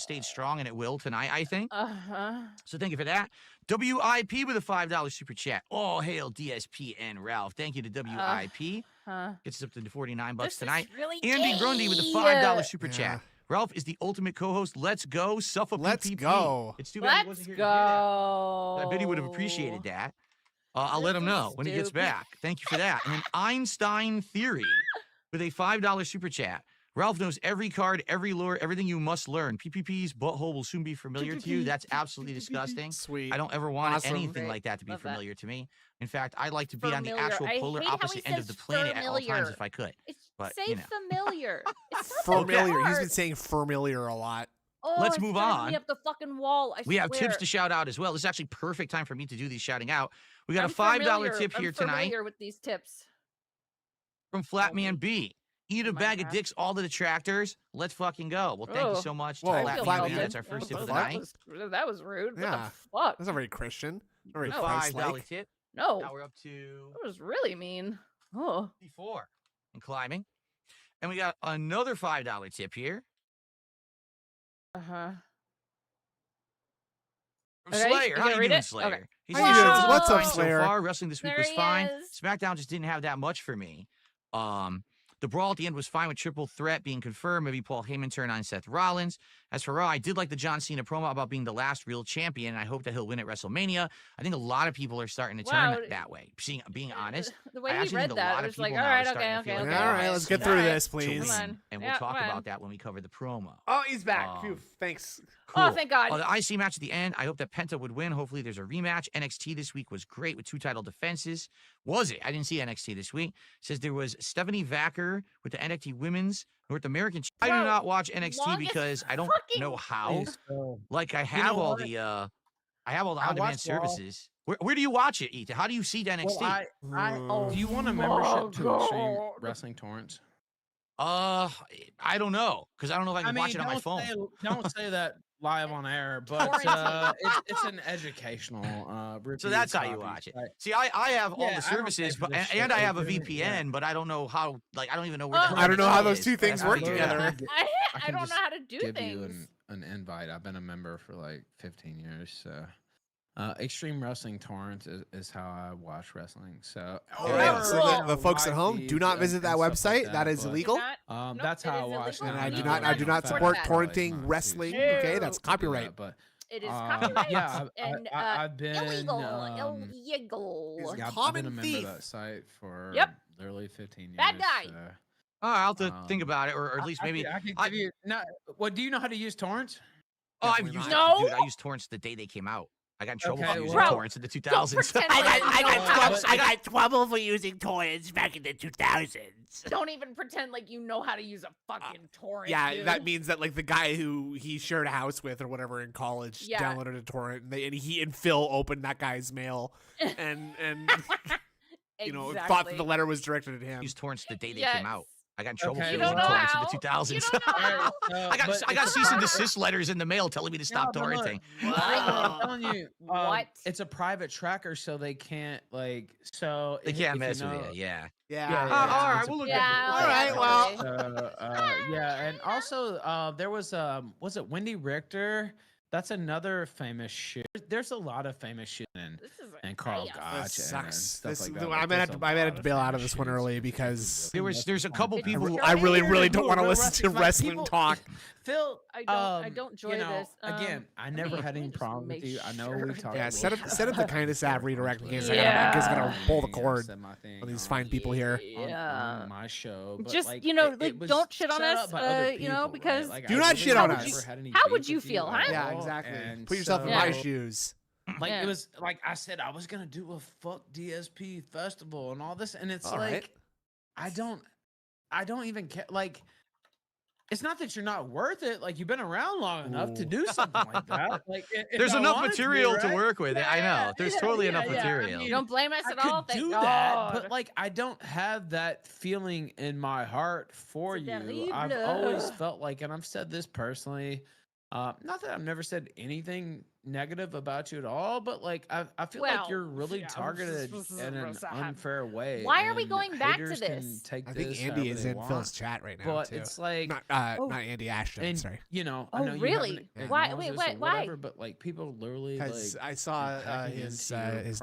stayed strong, and it will tonight, I think. So thank you for that. WIP with a $5 super chat. All hail DSP and Ralph. Thank you to WIP. Gets us up to $49 This tonight. is really Andy gay. Grundy with a $5 super Yeah. chat. Ralph is the ultimate co-host. Let's go. Suffer Let's PPP. go. It's too bad he Let's wasn't here to hear that. go. I bet he would have appreciated that. I'll let him know when he gets Stupid. back. Thank you for that. And then Einstein Theory with a $5 super chat. Ralph knows every card, every lure, everything you must learn. PPP's butthole will soon be familiar to you. That's absolutely disgusting. Sweet. I don't ever want Awesome. anything Great. like that to be Love that. familiar to me. In fact, I'd like to be on the Familiar. actual I polar hate how he opposite end of says the planet at all times familiar. if I could. But, Say you know. familiar. It's not that Familiar. He's hard. been saying familiar a lot. Oh, Let's it's move driving on. Me up the fucking wall. I We have tips swear. to shout out as well. This is actually perfect time for me to do these shouting out. We got I'm a $5 familiar. tip here I'm tonight familiar with these tips. from Flatman B. Eat a my bag of God. dicks, all the detractors. Let's fucking go. Well, thank you Oh. so much to Whoa, I feel Flatman B. insulted. That's our first tip What of the the fuck? night. That was rude. Yeah. What the fuck? That's not very Christian. Not very No. $5 Christ-like. tip. No. Now we're up to That was really mean. Oh. 54 and climbing. And we got another $5 tip here Uh-huh. from Okay, Slayer. you How gonna you read doing, it? Slayer? Okay. He How you says, doing? "Shows What's up, fine Slayer?" So far, wrestling this week There was he fine. is. SmackDown just didn't have that much for me. The brawl at the end was fine with triple threat being confirmed. Maybe Paul Heyman turn on Seth Rollins. As for Raw, I did like the John Cena promo about being the last real champion, and I hope that he'll win at WrestleMania. I think a lot of people are starting to turn Wow. that way. Being honest, The way I he actually read think a lot that, it of was like, people all now are right, starting okay, to feel okay, like okay. they're All right, the let's best get through All right. this, to please. win, Come on. and we'll Yeah, talk come on. about that when we cover the promo. Oh, he's back. Um, Phew. Thanks. Oh, thank God. The IC match at the end, I hope that Penta would win. Hopefully there's a rematch. NXT this week was great with 2 title defenses. Was it? I didn't see NXT this week. Says there was Stephanie Vacker with the NXT Women's North American. I do Bro, not watch NXT longest because I don't fucking- know how. Please go. Like I have know all what? the I have all the on-demand watch Raw. services. Where do you watch it, Ethan? How do you see NXT? Well, do you want a membership to Extreme Wrestling Torrents? I don't know, because I don't know if I can watch it on my phone. Don't say that live on air, but it's an educational. So that's how you watch it. See, I have all the services, but and I have a VPN, but I don't know how. Like, I don't even know where. I don't know how those is. two things work together. I don't know how to do give things. you an invite. I've been a member for like 15 years, so. Extreme Wrestling Torrents is how I watch wrestling. So, so the folks at home, do not visit that website. That is illegal. That's how I watch it. And I do not support torrenting wrestling. Okay, that's copyright. But it is copyright. Yeah, and I've been illegal. I've been a member of that site for literally 15 years. Bad guy. So, I'll have to think about it, or at least maybe. I can give you. What do you know how to use torrents? Oh, I've used dude. I used torrents the day they came out. I got in trouble for using torrents in the 2000s. I got trouble for using torrents back in the 2000s. Don't even pretend like you know how to use a fucking torrent. Yeah, dude. that means that like the guy who he shared a house with or whatever in college downloaded a torrent, and he and Phil opened that guy's mail, and you know thought that the letter was directed at him. Used torrents the day they came out. I got in trouble for You using don't know torrents in how. the 2000s. You don't know how. I got cease and desist letters in the mail telling me to stop torrenting. I'm telling you, What? It's a private tracker, so they can't so They if can't you mess know- with it. Yeah. Yeah. All right, we'll look at All right, well. Yeah, and also there was it Wendy Richter? That's another famous shit. There's a lot of famous shit and Carl Gotch. This sucks. And stuff like that. I might have to bail out of this one early because there's a couple people who I really don't want to listen to wrestling talk. Phil, I don't enjoy this. Again, I never had any problem with you. I know we talked. Yeah, set up the kindest app redirect in case I gotta pull the cord on these fine people here. Yeah. On my show, but Just like, don't shit on us. Because do not shit on us. How would you feel, huh? Yeah, exactly. Put yourself in my shoes. Like it was like I said, I was gonna do a fuck DSP festival and all this, and it's I don't even care. Like, it's not that you're not worth it. Like, you've been around long enough to do something like that. Like, there's enough material to work with. I know. There's totally enough material. I mean, you don't blame us at all. I could do that, but like, I don't have that feeling in my heart for you. I've always felt like, and I've said this personally. Not that I've never said anything negative about you at all, but like I feel like you're really targeted in an unfair way. Why are we going back to this? I think Andy is in Phil's chat right now, but too. it's like not Andy Ashton. and, sorry. You know, oh, I know really? You haven't Why? acknowledged Wait, this or why? whatever, but like people literally like I saw his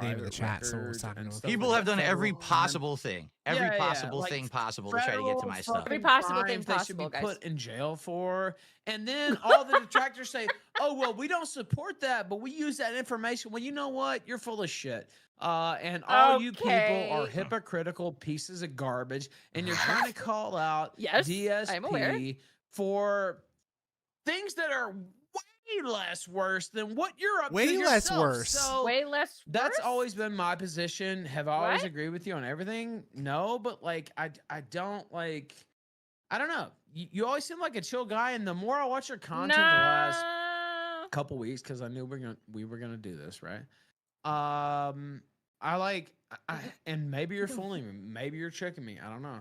name in the chat, so we'll talk about People have done every possible thing. Every possible like thing possible to try to get to my stuff. Every possible thing they should possible, be guys. put in jail for. And then all the detractors say, "Oh well, we don't support that, but we use that information." Well, you know what? You're full of shit. And all you people are hypocritical pieces of garbage, and you're trying to call out DSP for things that are way less worse than what you're up to yourself. So way less. That's always been my position. Have I always agreed with you on everything? No, but like I don't like. I don't know. You always seem like a chill guy, and the more I watch your content the last couple weeks, because I knew we were gonna do this, right? And maybe you're fooling me, maybe you're tricking me. I don't know,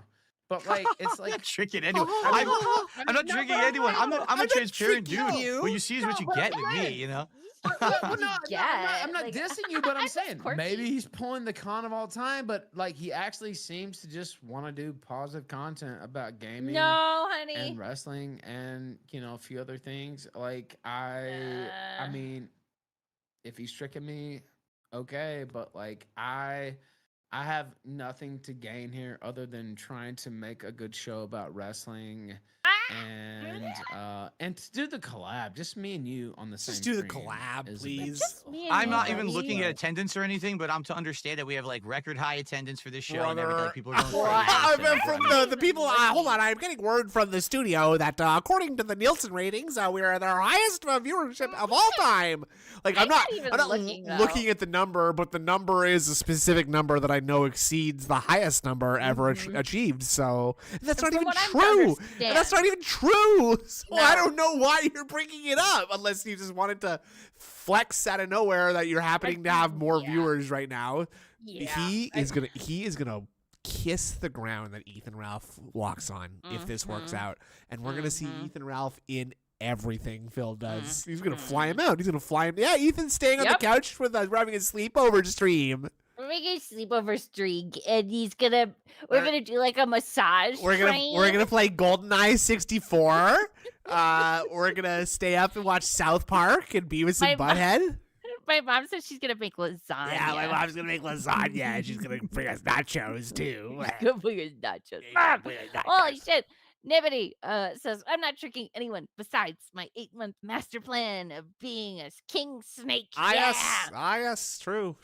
but like it's like I'm not tricking anyone. I'm not tricking anyone. I'm a transparent dude. What you see is what you get with me, you know. I'm not dissing you, but I'm saying maybe he's pulling the con of all time, but like he actually seems to just want to do positive content about gaming, no, honey, and wrestling, and a few other things. Like I mean, if he's tricking me, okay, but like I have nothing to gain here other than trying to make a good show about wrestling. And to do the collab, just me and you on the same. Just do the screen collab, please. I'm not even looking at attendance or anything, but I'm to understand that we have like record high attendance for this show, and everything. People are going from the people. Hold on, I'm getting word from the studio that according to the Nielsen ratings, we are their highest viewership of all time. Like I'm not looking at the number, but the number is a specific number that I know exceeds the highest number ever achieved. So that's not even true. That's not even even true. So No. I don't know why you're bringing it up, unless you just wanted to flex out of nowhere that you're happening to have more viewers right now. Yeah. He is gonna kiss the ground that Ethan Ralph walks on if this works out, and we're gonna see Ethan Ralph in everything Phil does. He's gonna fly him out. He's gonna fly him. Yeah, Ethan's staying on the couch with us. We're having a sleepover stream. We're making a sleepover stream, and we're gonna do like a massage. We're gonna play GoldenEye 64. We're gonna stay up and watch South Park and Beavis and Butthead. My mom said she's gonna make lasagna. Yeah, my mom's gonna make lasagna. And she's gonna bring us nachos too. She's gonna bring us nachos. Mom! Holy shit! Nibity says, I'm not tricking anyone besides my 8-month master plan of being a king snake. Yes, true.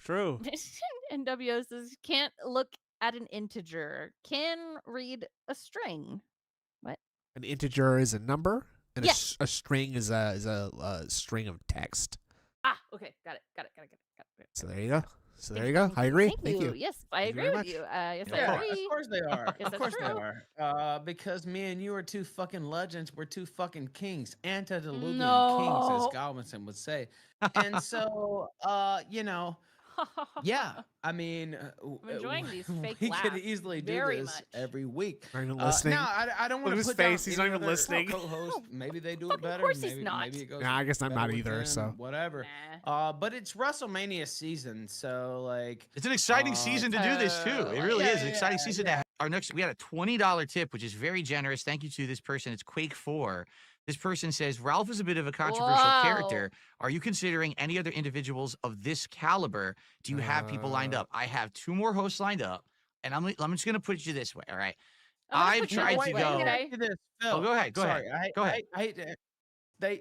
NWO says, can't look at an integer. Can read a string. What? An integer is a number, and a string is a string of text. Ah, okay, got it. So there you go. I agree. Thank you. Yes, I agree with you. Yes, I Yeah, agree. of course they are. Yes, Of course that's they are. Because me and you are two fucking legends. We're two fucking kings. Antediluvian kings, as Godwinson would say. And so, yeah. I mean, I'm enjoying these fake we laughs could easily do very this much. every week. Not even listening. Now, I don't want Look to at put his face. He's not even listening. Co-host. Maybe they do it Fucking better. course Maybe, he's not. maybe it goes. Nah, I guess I'm better not with either. him, So whatever. Nah. But it's WrestleMania season, so like It's an exciting season to do this too. It really is an exciting season to have. We had a $20 tip, which is very generous. Thank you to this person. It's Quake 4. This person says, Ralph is a bit of a controversial character. Are you considering any other individuals of this caliber? Do you have people lined up? I have 2 more hosts lined up, and I'm just going to put you this way, all right? I've tried to go. Oh, go ahead. Go ahead. Go ahead.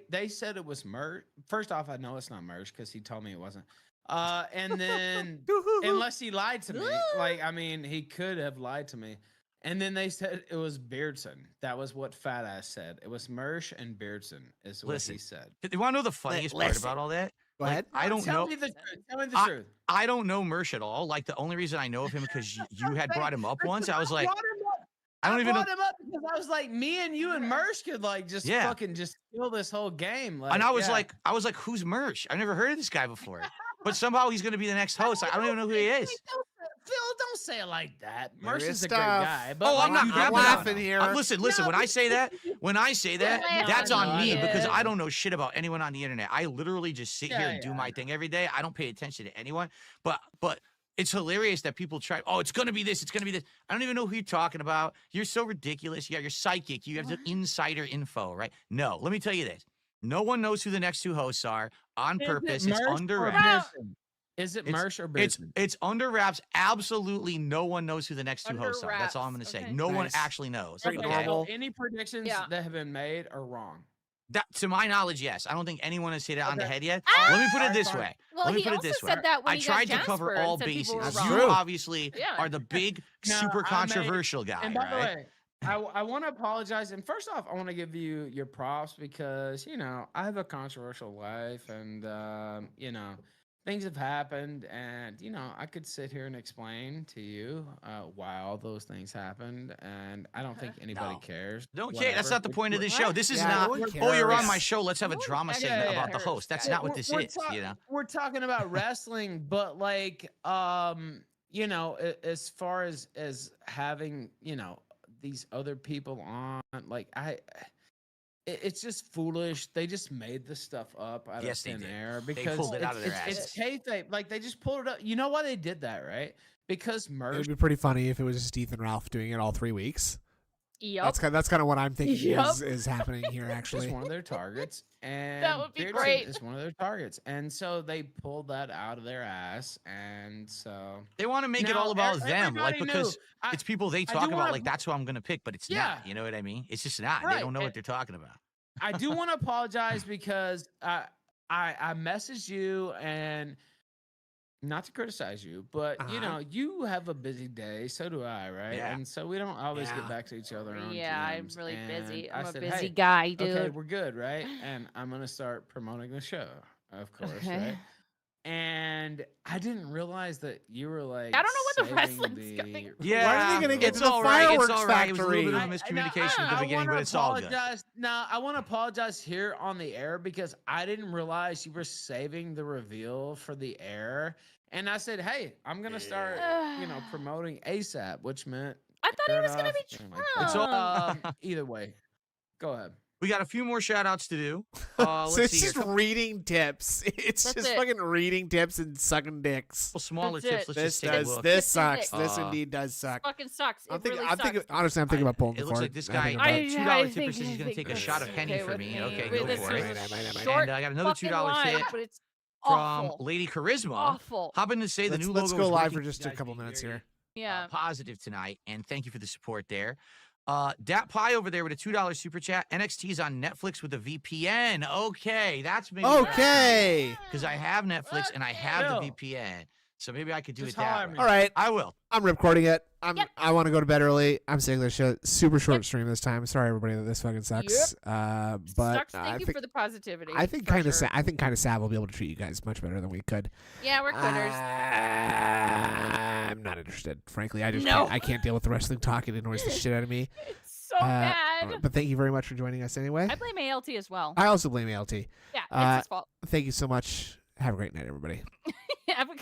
They said it was merch. First off, I know it's not merch because he told me it wasn't. And then, unless he lied to me, like, I mean, he could have lied to me. And then they said it was Beardson. That was what Fat Ass said. It was Mersh and Beardson is what he said. You want to know the funniest part about all that? Go ahead. I don't know. Tell me the truth. Tell me the truth. I don't know Mersh at all. Like, the only reason I know of him because you had brought him up once. I was like, I don't even know. I brought him up because I was like, me and you and Mersh could like just fucking just kill this whole game. Like, and I was like, who's Mersh? I've never heard of this guy before. But somehow he's going to be the next host. I don't even know who he is. Phil, don't say it like that. Mersh is a stuff. great guy. But I'm not I'm laughing here. Listen. When I say that, that's on me because I don't know shit about anyone on the internet. I literally just sit here and do my thing every day. I don't pay attention to anyone. But it's hilarious that people try. Oh, it's gonna be this. It's gonna be this. I don't even know who you're talking about. You're so ridiculous. You're psychic. You have the insider info, right? No, let me tell you this. No one knows who the next 2 hosts are on purpose. It's under wraps. Is it Mersh or Beardson? It's under wraps. Absolutely no one knows who the next 2 hosts are. That's all I'm going to say. Okay. No one actually knows. Pretty Okay? normal. Any predictions that have been made are wrong. That, to my knowledge, yes. I don't think anyone has hit it on the head yet. Let me put it this way. Well, Let me he put it also this way. said that when I he tried got to cover Jasper all and said people bases. were You wrong. obviously are the big, super controversial guy, And by the right? way, I want to apologize. And first off, I want to give you your props because, I have a controversial life and, things have happened. And, I could sit here and explain to you why all those things happened. And I don't think anybody cares. Don't care. That's not the point of this show. This is Yeah, not, no one oh, you're on cares. my show. Let's have a drama segment about the host. That's not what this is, We're talking about wrestling, but like, as far as having, these other people on, like it's just foolish. They just made this stuff up out of thin air because pulled it out of their it's kayfabe. Like they just pulled it up. You know why they did that, right? Because It Mersh. would be pretty funny if it was just Ethan Ralph doing it all 3 weeks. Yep. That's kind of what I'm thinking is happening here. Is Actually, one of their targets, and That would be Beardson great. is one of their targets, and so they pulled that out of their ass, and so They want to make it Now, all about them, like, everybody because knew. it's people they do talk about, wanna- like, that's who I'm going to pick, but it's Yeah. not. You know what I mean? It's just not. They Right, don't know what and- they're talking about. I do want to apologize because I messaged you and not to criticize you, but you have a busy day, so do I, right? Yeah. And so we don't always Yeah. get back to each other on Yeah, I'm DMs. really And busy. I I'm a said, busy "Hey, guy, dude. Okay, we're good, right? And I'm gonna start promoting the show, of course, Okay. right? And I didn't realize that you were like. I don't know what the saving wrestling's going. Yeah, Why are they gonna get it's to the all right. fireworks It's all right. It was a little bit of a factory? miscommunication at the beginning, but it's all good. No, I want to apologize here on the air because I didn't realize you were saving the reveal for the air. And I said, hey, I'm gonna start, promoting ASAP, which meant I thought he was gonna be Trump. It's all- Either way, go ahead. We got a few more shout outs to do. So Let's it's see just here. reading tips. It's That's just it. fucking reading tips and sucking dicks. Couple smaller That's tips. it. Let's This just take a does. look. This Tips and sucks. dicks. This indeed does suck. Fucking sucks. I'm It thinking. really I'm sucks. thinking. Honestly, I'm thinking about pulling the It looks cord. like this I'm guy thinking got about a it. $2 tip think- that says he's going to take a shot of Henny okay for with me. me. Okay, Wait, go this for was it. a And, short I got another fucking $2 line, tip but it's from awful. Lady Charisma. Awful. Hopping to say the new Let's logo go is live working. for just You a guys couple be minutes very, here. Yeah. positive tonight, and thank you for the support there. Dat Pie over there with a $2 super chat. NXT's on Netflix with a VPN. Okay, that's maybe Okay. because I have Netflix and I have Bill. the VPN, so maybe I could do Just it that hire way. me. All right. I will. I'm recording it. Yep. I want to go to bed early. I'm sick of this shit. Super short Yep. stream this time. Sorry everybody that this fucking sucks. But Sucks. I Thank you think for the positivity. I think for kind of sure. I think kind of sad will be able to treat you guys much better than we could. Yeah, we're quitters. I'm not interested. Frankly, I just No. I can't deal with the wrestling talk. It annoys the shit out of me. It's so bad. But thank you very much for joining us anyway. I blame ALT as well. I also blame ALT. Yeah, uh, it's his fault. Thank you so much. Have a great night, everybody. Have a good